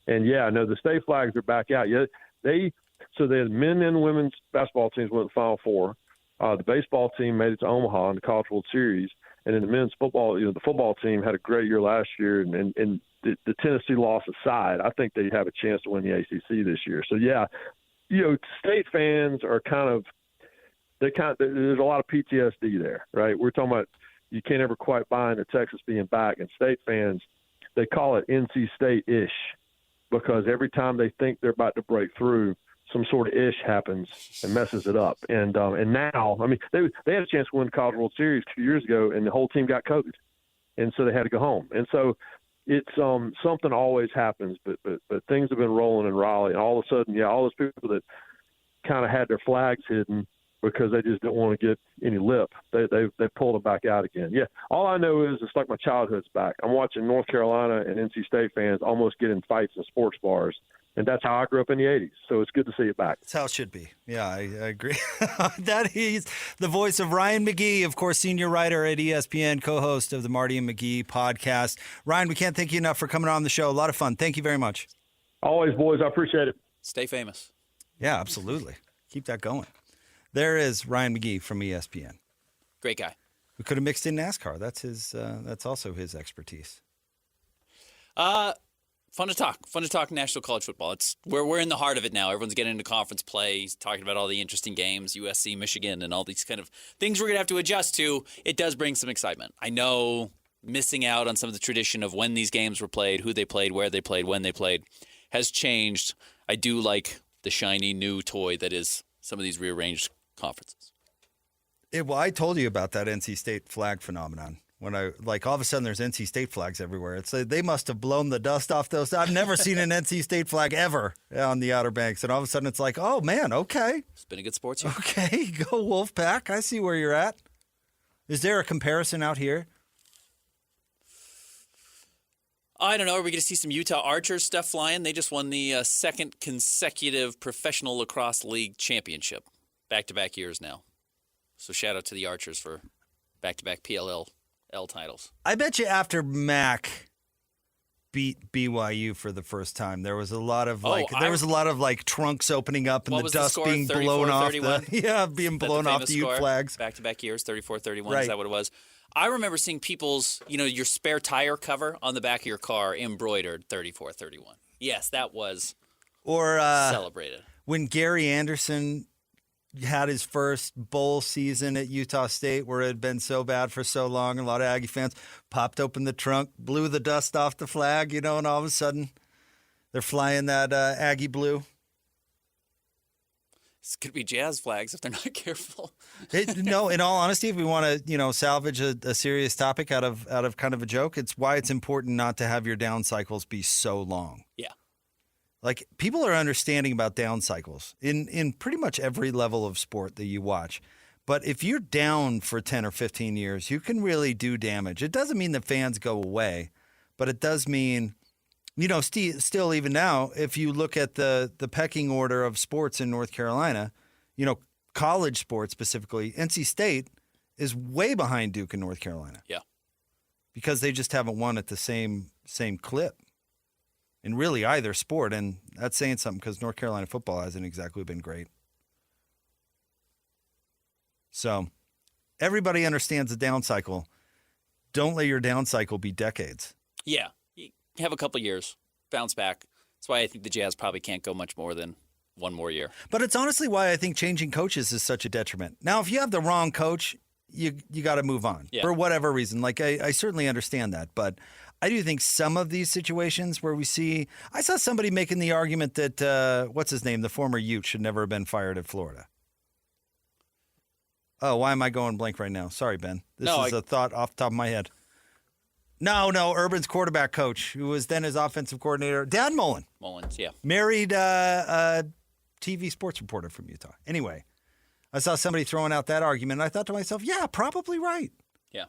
And, yeah, no, the state flags are back out. Yeah, the men and women's basketball teams went to the Final Four. The baseball team made it to Omaha in the College World Series. And in the men's football, the football team had a great year last year. And the Tennessee loss aside, I think they have a chance to win the ACC this year. So, yeah, state fans are there's a lot of PTSD there, right? We're talking about you can't ever quite buy into Texas being back. And state fans, they call it NC State-ish, because every time they think they're about to break through, some sort of ish happens and messes it up. And now, I mean, they had a chance to win the College World Series 2 years ago, and the whole team got COVID, and so they had to go home. And so it's something always happens, but things have been rolling in Raleigh, and all of a sudden, all those people that kind of had their flags hidden because they just didn't want to get any lip, they pulled them back out again. Yeah, all I know is it's like my childhood's back. I'm watching North Carolina and NC State fans almost get in fights in sports bars, and that's how I grew up in the 80s. So it's good to see it back. That's how it should be. Yeah, I agree. That he's the voice of Ryan McGee, of course, senior writer at ESPN, co-host of the Marty McGee podcast. Ryan, we can't thank you enough for coming on the show. A lot of fun. Thank you very much. Always, boys. I appreciate it. Stay famous. Yeah, absolutely. Keep that going. There is Ryan McGee from ESPN. Great guy. We could have mixed in NASCAR. That's also his expertise. Fun to talk national college football. We're in the heart of it now. Everyone's getting into conference play. He's talking about all the interesting games, USC, Michigan, and all these kind of things we're going to have to adjust to. It does bring some excitement. I know missing out on some of the tradition of when these games were played, who they played, where they played, when they played, has changed. I do like the shiny new toy that is some of these rearranged conferences. Well, I told you about that NC State flag phenomenon. When all of a sudden there's NC State flags everywhere. It's like they must have blown the dust off those. I've never seen an NC State flag ever on the Outer Banks. And all of a sudden it's like, oh, man, okay. It's been a good sports year. Okay, go Wolfpack. I see where you're at. Is there a comparison out here? I don't know. Are we going to see some Utah Archers stuff flying? They just won the second consecutive Professional Lacrosse League championship. Back-to-back years now. So shout out to the Archers for back-to-back PLL titles. I bet you after Mac beat BYU for the first time, there was a lot of trunks opening up and the dust being blown off the Ute flags. Back-to-back years, 34-31. Right. Is that what it was? I remember seeing people's, your spare tire cover on the back of your car embroidered 34-31. Yes, that was celebrated. When Gary Anderson had his first bowl season at Utah State where it had been so bad for so long, a lot of Aggie fans popped open the trunk, blew the dust off the flag, and all of a sudden they're flying that Aggie blue. It's going to be Jazz flags if they're not careful. No, in all honesty, if we want to, salvage a serious topic out of kind of a joke, it's why it's important not to have your down cycles be so long. Yeah. Like, people are understanding about down cycles in pretty much every level of sport that you watch. But if you're down for 10 or 15 years, you can really do damage. It doesn't mean the fans go away, but it does mean, still even now, if you look at the pecking order of sports in North Carolina, college sports specifically, NC State is way behind Duke and North Carolina. Yeah. Because they just haven't won at the same clip. in really either sport. And that's saying something because North Carolina football hasn't exactly been great. So everybody understands the down cycle. Don't let your down cycle be decades. Yeah. You have a couple years, bounce back. That's why I think the Jazz probably can't go much more than one more year. But it's honestly why I think changing coaches is such a detriment. Now, if you have the wrong coach, you got to move on for whatever reason. Like, I certainly understand that. But I do think some of these situations where we see – I saw somebody making the argument that, what's his name, the former Ute should never have been fired at Florida. Oh, why am I going blank right now? Sorry, Ben. This is a thought off the top of my head. No, Urban's quarterback coach, who was then his offensive coordinator, Dan Mullen. Mullins, yeah. Married TV sports reporter from Utah. Anyway, I saw somebody throwing out that argument, and I thought to myself, yeah, probably right. Yeah.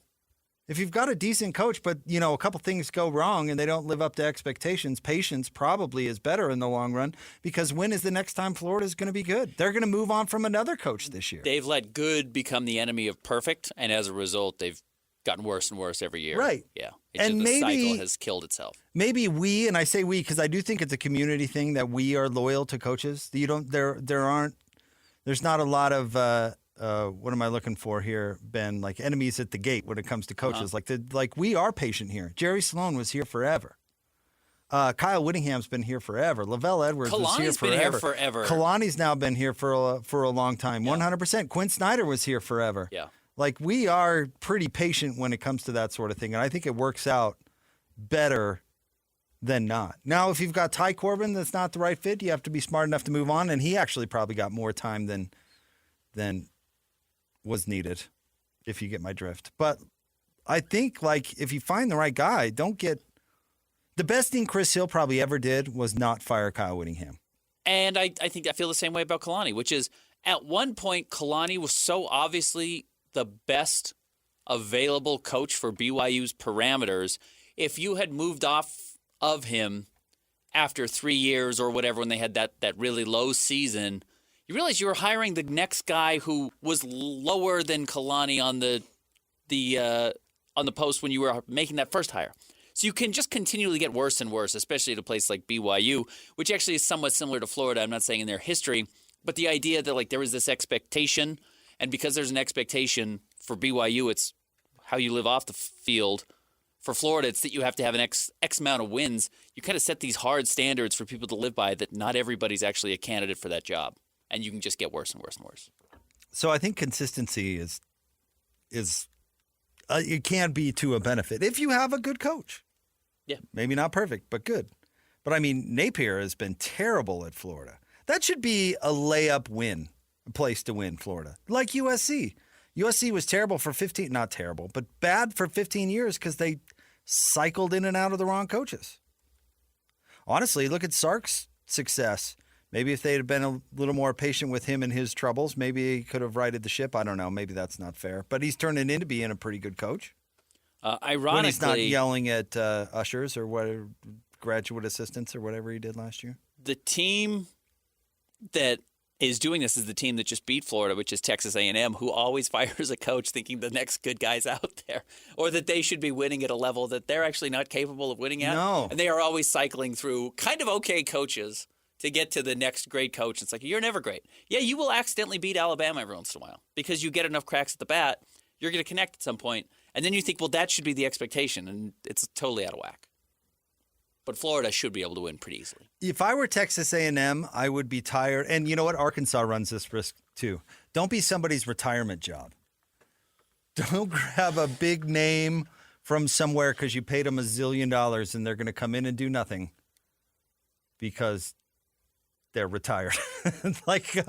If you've got a decent coach, but, a couple things go wrong and they don't live up to expectations, patience probably is better in the long run, because when is the next time Florida's going to be good? They're going to move on from another coach this year. They've let good become the enemy of perfect, and as a result, they've gotten worse and worse every year. Right. Yeah. And the cycle has killed itself. Maybe we, and I say we because I do think it's a community thing that we are loyal to coaches. There's not a lot of what am I looking for here, Ben? Like enemies at the gate when it comes to coaches. Like we are patient here. Jerry Sloan was here forever. Kyle Whittingham's been here forever. Lavelle Edwards was here forever. Been here forever. Kalani's now been here for a long time. 100%. Quinn Snyder was here forever. Yeah. Like, we are pretty patient when it comes to that sort of thing, and I think it works out better than not. Now, if you've got Ty Corbin that's not the right fit, you have to be smart enough to move on, and he actually probably got more time than was needed, if you get my drift. But I think, like, if you find the right guy, don't get – the best thing Chris Hill probably ever did was not fire Kyle Whittingham. And I think I feel the same way about Kalani, which is at one point Kalani was so obviously – the best available coach for BYU's parameters. If you had moved off of him after 3 years or whatever, when they had that really low season, you realize you were hiring the next guy who was lower than Kalani on the post when you were making that first hire. So you can just continually get worse and worse, especially at a place like BYU, which actually is somewhat similar to Florida. I'm not saying in their history, but the idea that like there was this expectation. And because there's an expectation for BYU, it's how you live off the field. For Florida, it's that you have to have an X amount of wins. You kind of set these hard standards for people to live by that not everybody's actually a candidate for that job. And you can just get worse and worse and worse. So I think consistency is it can be to a benefit if you have a good coach. Yeah. Maybe not perfect, but good. But, I mean, Napier has been terrible at Florida. That should be a layup win. A place to win, Florida. Like USC. USC was terrible for 15, not terrible, but bad for 15 years because they cycled in and out of the wrong coaches. Honestly, look at Sark's success. Maybe if they had been a little more patient with him and his troubles, maybe he could have righted the ship. I don't know. Maybe that's not fair. But he's turning into being a pretty good coach. Ironically, when he's not yelling at ushers or whatever, graduate assistants or whatever he did last year. The team that is doing this is the team that just beat Florida, which is Texas A&M, who always fires a coach thinking the next good guy's out there, or that they should be winning at a level that they're actually not capable of winning at. No. And they are always cycling through kind of okay coaches to get to the next great coach. It's like, you're never great. Yeah, you will accidentally beat Alabama every once in a while because you get enough cracks at the bat, you're going to connect at some point, and then you think, well, that should be the expectation, and it's totally out of whack. But Florida should be able to win pretty easily. If I were Texas A&M, I would be tired. And you know what? Arkansas runs this risk too. Don't be somebody's retirement job. Don't grab a big name from somewhere because you paid them $1 zillion and they're going to come in and do nothing because they're retired. Like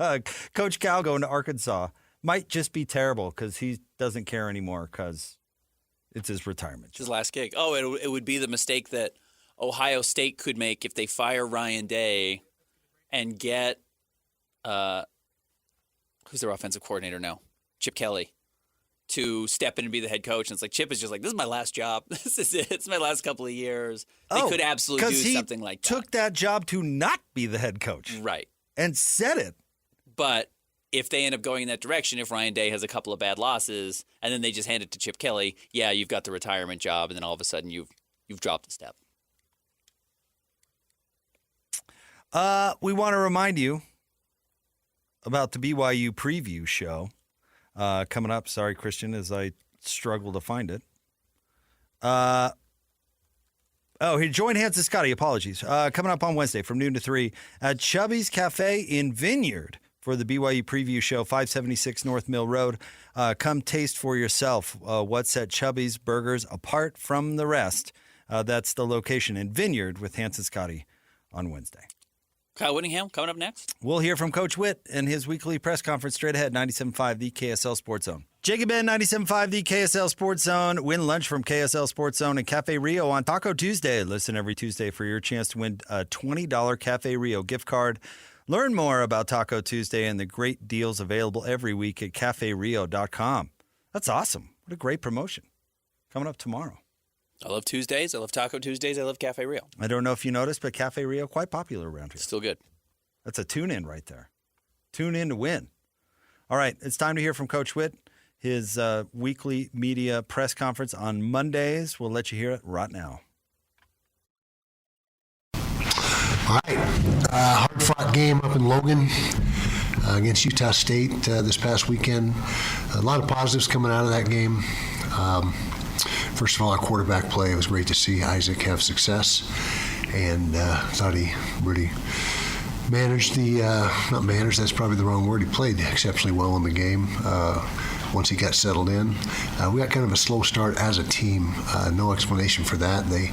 Coach Cal going to Arkansas might just be terrible because he doesn't care anymore because it's his retirement job. His last gig. Oh, it would be the mistake that Ohio State could make if they fire Ryan Day and get who's their offensive coordinator now? Chip Kelly to step in and be the head coach. And it's like Chip is just like, this is my last job. This is it. It's my last couple of years. They could absolutely do something like that. Took that job to not be the head coach. Right. And said it. But if they end up going in that direction, if Ryan Day has a couple of bad losses and then they just hand it to Chip Kelly, yeah, you've got the retirement job, and then all of a sudden you've dropped a step. We want to remind you about the BYU preview show coming up. Sorry, Christian, as I struggle to find it. He joined Hans and Scotty. Apologies. Coming up on Wednesday from noon to 3 at Chubby's Cafe in Vineyard for the BYU preview show, 576 North Mill Road. Come taste for yourself what set Chubby's Burgers apart from the rest. That's the location in Vineyard with Hans and Scotty on Wednesday. Kyle Whittingham coming up next. We'll hear from Coach Witt in his weekly press conference straight ahead, 97.5 The KSL Sports Zone. Jacob Ben, 97.5 The KSL Sports Zone. Win lunch from KSL Sports Zone and Cafe Rio on Taco Tuesday. Listen every Tuesday for your chance to win a $20 Cafe Rio gift card. Learn more about Taco Tuesday and the great deals available every week at CafeRio.com. That's awesome. What a great promotion. Coming up tomorrow. I love Tuesdays. I love Taco Tuesdays. I love Cafe Rio. I don't know if you noticed, but Cafe Rio, quite popular around here. Still good. That's a tune-in right there. Tune in to win. All right, it's time to hear from Coach Witt. His weekly media press conference on Mondays. We'll let you hear it right now. All right. Hard-fought game up in Logan against Utah State this past weekend. A lot of positives coming out of that game. First of all, our quarterback play. It was great to see Isaac have success, and thought he really managed not managed, that's probably the wrong word. He played exceptionally well in the game once he got settled in. We got kind of a slow start as a team. No explanation for that. They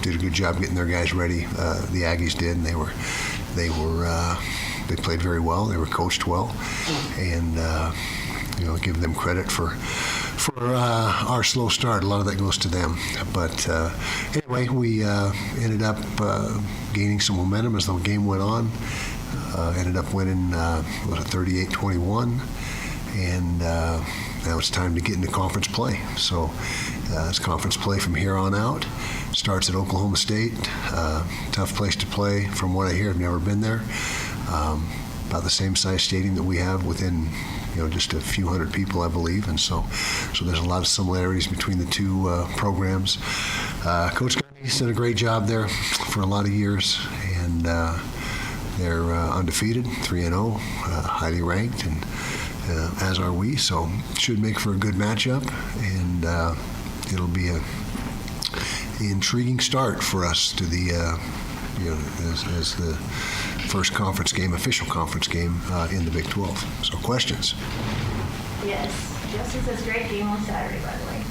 did a good job getting their guys ready. The Aggies did, and they played very well. They were coached well, and give them credit for our slow start. A lot of that goes to them. But anyway, we ended up gaining some momentum as the game went on. Ended up winning 38-21, and now it's time to get into conference play. So it's conference play from here on out. Starts at Oklahoma State. Tough place to play from what I hear. I've never been there. About the same size stadium that we have within just a few hundred people, I believe, and so there's a lot of similarities between the two programs. Coach Gundy's done a great job there for a lot of years, and they're undefeated, 3-0, highly ranked, and as are we. So should make for a good matchup, and it'll be an intriguing start for us to the as the first conference game, official conference game in the Big 12. So questions? Yes. Justin says great game on Saturday, by the way.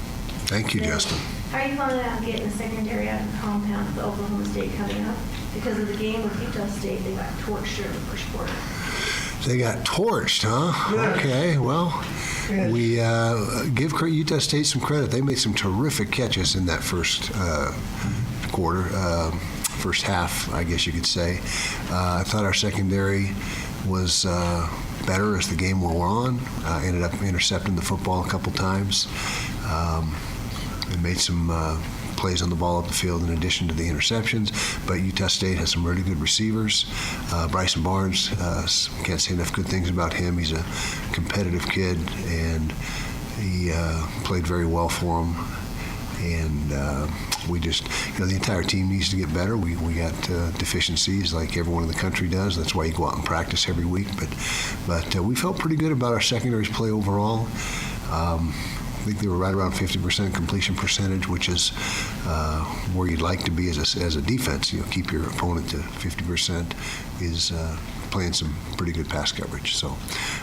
Thank you, Justin. How are you planning on getting the secondary out of the compound for Oklahoma State coming up? Because of the game with Utah State, they got torched during the first quarter. They got torched, huh? Yeah. Okay, well, we give Utah State some credit. They made some terrific catches in that first quarter. First half, I guess you could say. I thought our secondary was better as the game wore on. Ended up intercepting the football a couple times. And made some plays on the ball up the field in addition to the interceptions. But Utah State has some really good receivers. Bryson Barnes, can't say enough good things about him. He's a competitive kid, and he played very well for him. And we just, the entire team needs to get better. We got deficiencies like everyone in the country does. That's why you go out and practice every week. But we felt pretty good about our secondary's play overall. I think they were right around 50% completion percentage, which is where you'd like to be as a defense. Keep your opponent to 50% is playing some pretty good pass coverage. So,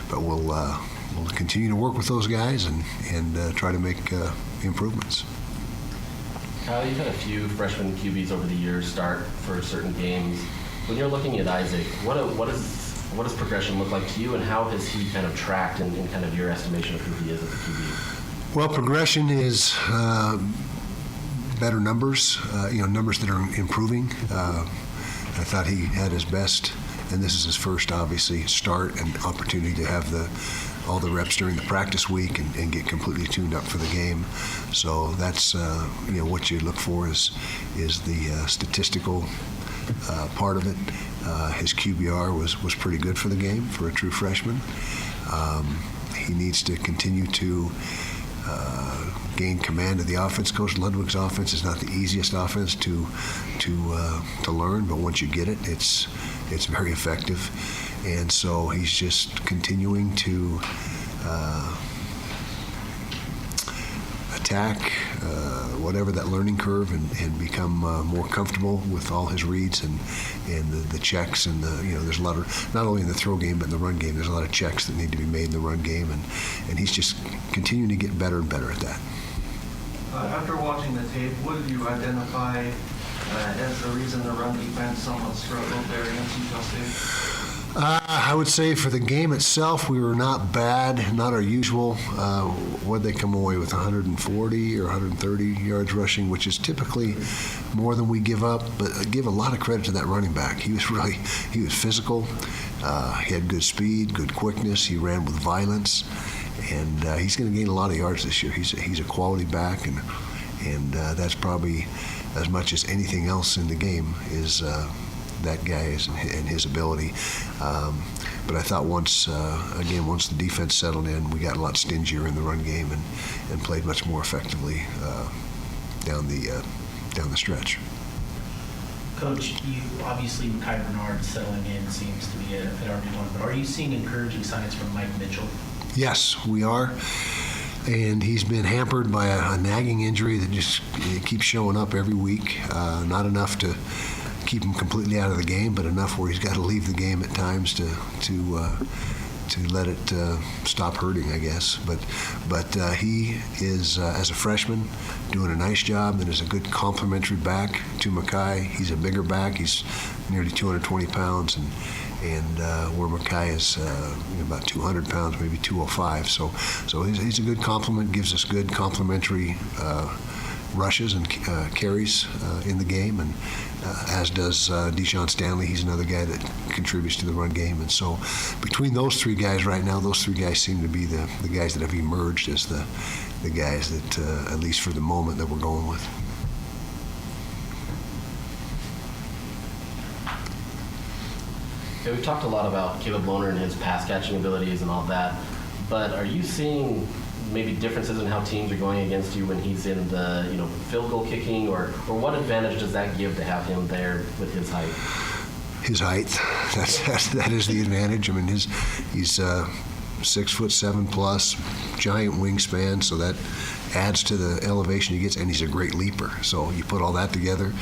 but we'll continue to work with those guys and try to make improvements. Kyle, you've had a few freshman QBs over the years start for certain games. When you're looking at Isaac, what does progression look like to you, and how has he kind of tracked in kind of your estimation of who he is as a QB? Well, progression is better numbers, numbers that are improving. I thought he had his best, and this is his first, obviously, start and opportunity to have all the reps during the practice week and get completely tuned up for the game. So that's what you look for is the statistical part of it. His QBR was pretty good for the game for a true freshman. He needs to continue to gain command of the offense. Coach Ludwig's offense is not the easiest offense to learn, but once you get it, it's very effective. And so he's just continuing to attack whatever that learning curve and become more comfortable with all his reads and the checks and there's a lot of, not only in the throw game but in the run game, there's a lot of checks that need to be made in the run game, and he's just continuing to get better and better at that. After watching the tape, what did you identify as the reason the run defense somewhat struggled there against Utah State? I would say for the game itself, we were not bad, not our usual. What they come away with, 140 or 130 yards rushing, which is typically more than we give up. But I give a lot of credit to that running back. He was physical. He had good speed, good quickness. He ran with violence, and he's going to gain a lot of yards this year. He's a quality back, and that's probably as much as anything else in the game is. That guy and his ability. But I thought once the defense settled in, we got a lot stingier in the run game and played much more effectively down the stretch. Coach, you obviously Kai Bernard settling in seems to be an RB1, but are you seeing encouraging signs from Mike Mitchell? Yes, we are. And he's been hampered by a nagging injury that just keeps showing up every week. Not enough to keep him completely out of the game, but enough where he's got to leave the game at times to let it stop hurting, I guess. But he is, as a freshman, doing a nice job and is a good complementary back to Mackay. He's a bigger back. He's nearly 220 pounds, and where Mackay is about 200 pounds, maybe 205. So he's a good complement, gives us good complementary rushes and carries in the game, and as does Deshaun Stanley. He's another guy that contributes to the run game. And so between those three guys right now, those three guys seem to be the guys that have emerged as the guys that, at least for the moment, that we're going with. Okay, we've talked a lot about Caleb Lohner and his pass catching abilities and all that, but are you seeing maybe differences in how teams are going against you when he's in the field goal kicking, or what advantage does that give to have him there with his height? His height, that is the advantage. I mean, he's 6'7" plus, giant wingspan, so that adds to the elevation he gets, and he's a great leaper. So you put all that together,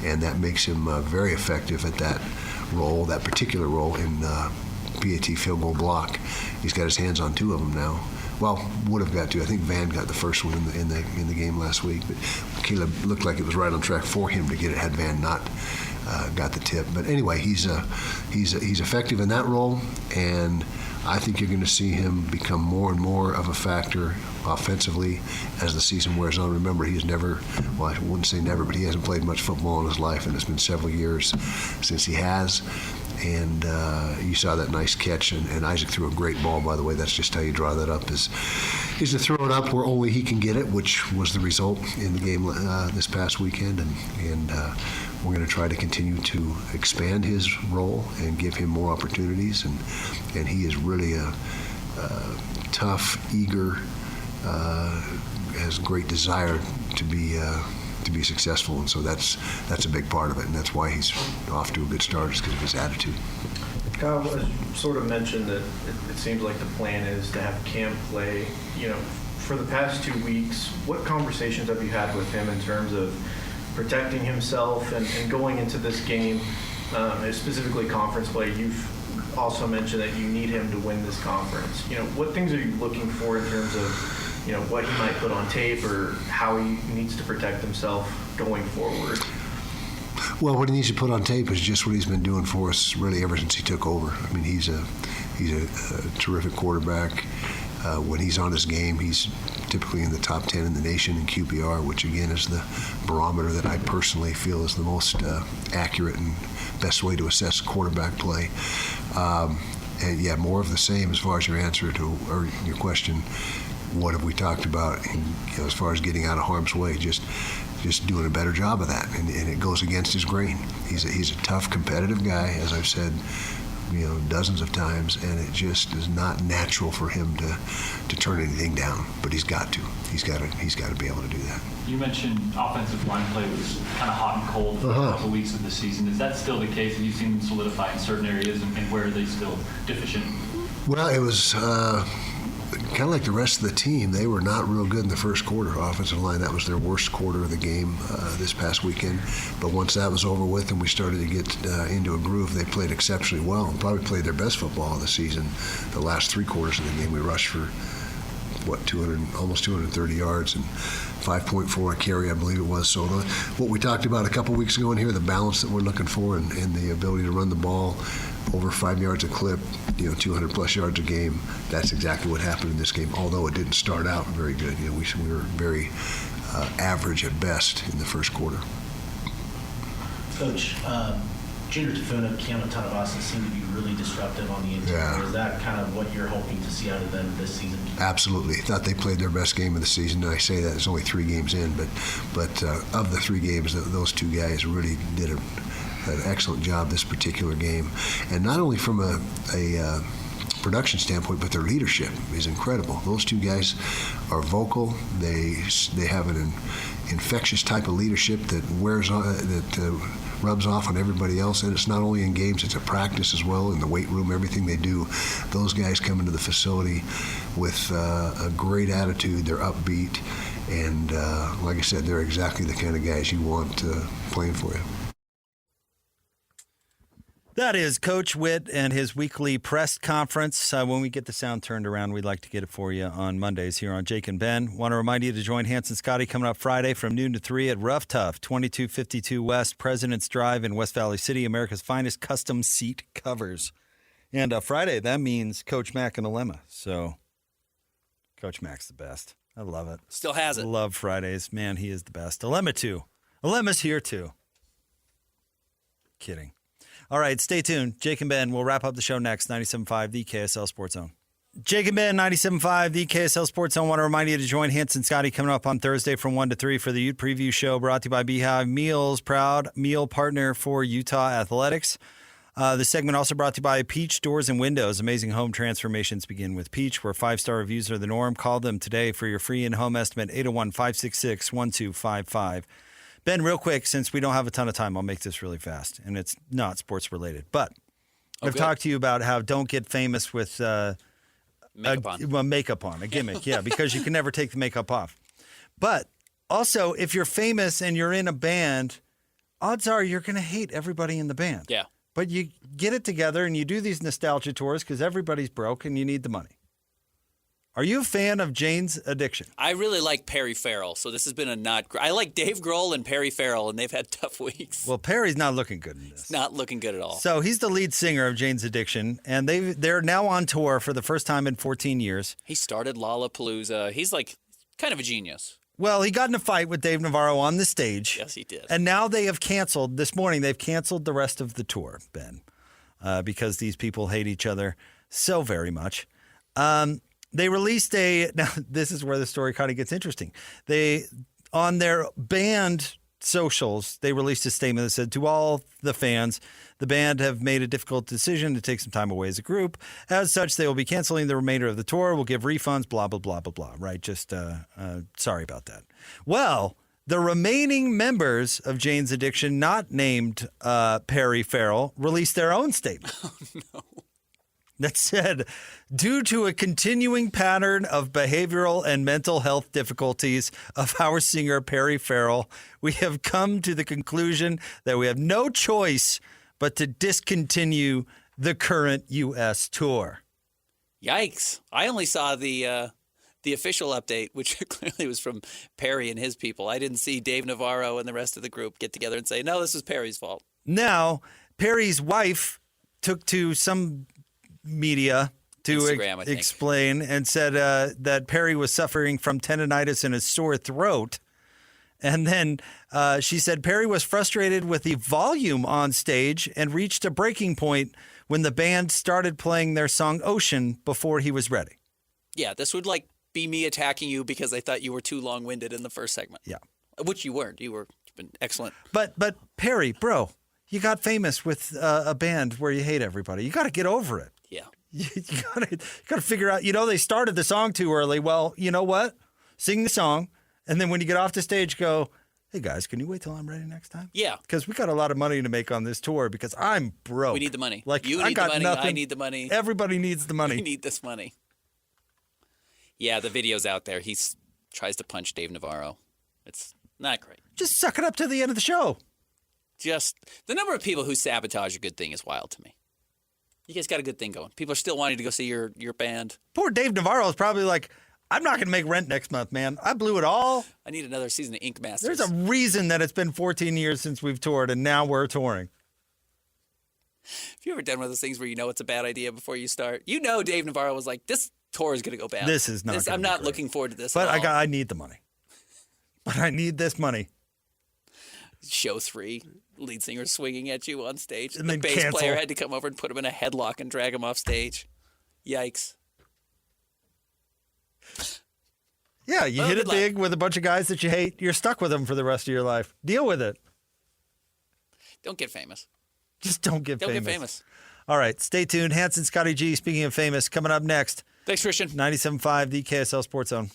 and that makes him very effective at that role, that particular role in PAT field goal block. He's got his hands on two of them now. Well, would have got to. I think Van got the first one in the game last week, but Caleb looked like it was right on track for him to get it had Van not got the tip. But anyway, he's effective in that role, and I think you're going to see him become more and more of a factor offensively as the season wears on. Remember, he's never, well, I wouldn't say never, but he hasn't played much football in his life, and it's been several years since he has. And you saw that nice catch, and Isaac threw a great ball, by the way. That's just how you draw that up, is to throw it up where only he can get it, which was the result in the game this past weekend. And we're going to try to continue to expand his role and give him more opportunities. And he is really a tough, eager, has great desire to be successful, and so that's a big part of it, and that's why he's off to a good start, is because of his attitude. Kyle, as you sort of mentioned that it seems like the plan is to have Cam play. For the past 2 weeks, what conversations have you had with him in terms of protecting himself and going into this game, specifically conference play? You've also mentioned that you need him to win this conference. What things are you looking for in terms of what he might put on tape or how he needs to protect himself going forward? Well, what he needs to put on tape is just what he's been doing for us really ever since he took over. I mean, he's a terrific quarterback. When he's on his game, he's typically in the top 10 in the nation in QBR, which again is the barometer that I personally feel is the most accurate and best way to assess quarterback play. And yeah, more of the same as far as your answer to or your question. What have we talked about as far as getting out of harm's way? Just doing a better job of that, and it goes against his grain. He's a tough, competitive guy, as I've said dozens of times, and it just is not natural for him to turn anything down. But he's got to. He's got to be able to do that. You mentioned offensive line play was kind of hot and cold for a couple weeks of the season. Is that still the case? Have you seen them solidify in certain areas, and where are they still deficient? Well, it was kind of like the rest of the team. They were not real good in the first quarter. Offensive line, that was their worst quarter of the game this past weekend. But once that was over with and we started to get into a groove, they played exceptionally well and probably played their best football of the season. The last three quarters of the game, we rushed for, almost 230 yards and 5.4 a carry, I believe it was. So what we talked about a couple weeks ago in here, the balance that we're looking for and the ability to run the ball over 5 yards a clip, 200 plus yards a game. That's exactly what happened in this game, although it didn't start out very good. We were very average at best in the first quarter. Coach, Junior Tafuna, Keanu Tanavasa seem to be really disruptive on the interior. Yeah. Is that kind of what you're hoping to see out of them this season? Absolutely. Thought they played their best game of the season. And I say that it's only 3 games in, but of the 3 games, those 2 guys really did an excellent job this particular game. And not only from a production standpoint, but their leadership is incredible. Those 2 guys are vocal. They have an infectious type of leadership that wears on, that rubs off on everybody else. And it's not only in games, it's a practice as well, in the weight room, everything they do. Those guys come into the facility with a great attitude. They're upbeat. And like I said, they're exactly the kind of guys you want playing for you. That is Coach Witt and his weekly press conference. When we get the sound turned around, we'd like to get it for you on Mondays here on Jake and Ben. Want to remind you to join Hans and Scotty coming up Friday from noon to 3 at Rough Tough, 2252 West President's Drive in West Valley City, America's finest custom seat covers. And Friday, that means Coach Mack and Alema. So Coach Mack's the best. I love it. Still has it. Love Fridays. Man, he is the best. Alema, too. Alema's here, too. Kidding. All right, stay tuned. Jake and Ben, we'll wrap up the show next. 97.5, the KSL Sports Zone. Jake and Ben, 97.5, the KSL Sports Zone. I want to remind you to join Hans and Scotty coming up on Thursday from 1 to 3 for the Ute Preview Show, brought to you by Beehive Meals, proud meal partner for Utah Athletics. The segment also brought to you by Peach Doors and Windows. Amazing home transformations begin with Peach, where 5-star reviews are the norm. Call them today for your free in-home estimate, 801-566-1255. Ben, real quick, since we don't have a ton of time, I'll make this really fast, and it's not sports related. But I've talked to you about how don't get famous with makeup on, a gimmick, yeah, because you can never take the makeup off. But also, if you're famous and you're in a band, odds are you're going to hate everybody in the band. Yeah. But you get it together and you do these nostalgia tours because everybody's broke and you need the money. Are you a fan of Jane's Addiction? I really like Perry Farrell, so this has been a not great. I like Dave Grohl and Perry Farrell, and they've had tough weeks. Well, Perry's not looking good in this. Not looking good at all. So he's the lead singer of Jane's Addiction, and they're now on tour for the first time in 14 years. He started Lollapalooza. He's like kind of a genius. Well, he got in a fight with Dave Navarro on the stage. Yes, he did. And now they have canceled, this morning, they've canceled the rest of the tour, Ben, because these people hate each other so very much. They released now this is where the story kind of gets interesting. On their band socials, they released a statement that said, to all the fans, the band have made a difficult decision to take some time away as a group. As such, they will be canceling the remainder of the tour. We'll give refunds, blah, blah, blah, blah, blah, right? Just sorry about that. Well, the remaining members of Jane's Addiction, not named Perry Farrell, released their own statement. Oh, no. That said, due to a continuing pattern of behavioral and mental health difficulties of our singer Perry Farrell, we have come to the conclusion that we have no choice but to discontinue the current U.S. tour. Yikes. I only saw the official update, which clearly was from Perry and his people. I didn't see Dave Navarro and the rest of the group get together and say, no, this was Perry's fault. Now, Perry's wife took to some media to Instagram, explain and said that Perry was suffering from tendonitis and a sore throat. And then she said Perry was frustrated with the volume on stage and reached a breaking point when the band started playing their song Ocean before he was ready. Yeah, this would be me attacking you because I thought you were too long-winded in the first segment. Yeah. Which you weren't. You've been excellent. But Perry, bro, You got famous with a band where you hate everybody. You got to get over it. Yeah. You gotta figure out. They started the song too early. Well, you know what? Sing the song, and then when you get off the stage, go, "Hey guys, can you wait till I'm ready next time?" Yeah. Because we got a lot of money to make on this tour. Because I'm broke. We need the money. Like you I need got the money. nothing. I need the money. Everybody needs the money. We need this money. Yeah, the video's out there. He tries to punch Dave Navarro. It's not great. Just suck it up to the end of the show. Just the number of people who sabotage a good thing is wild to me. You guys got a good thing going. People are still wanting to go see your band. Poor Dave Navarro is probably like, I'm not going to make rent next month, man. I blew it all. I need another season of Ink Masters. There's a reason that it's been 14 years since we've toured, and now we're touring. Have you ever done one of those things where you know it's a bad idea before you start? You know Dave Navarro was like, this tour is going to go bad. This is not I'm not looking forward to this But at all. I need the money. But I need this money. Show 3, lead singer swinging at you on stage. And the then bass cancel. player had to come over and put him in a headlock and drag him off stage. Yikes. Yeah, you hit it big with a bunch of guys that you hate. You're stuck with them for the rest of your life. Deal with it. Don't get famous. Just don't get famous. Don't get famous. All right, stay tuned. Hanson, Scotty G, speaking of famous, coming up next. Thanks, Christian. 97.5, the KSL Sports Zone.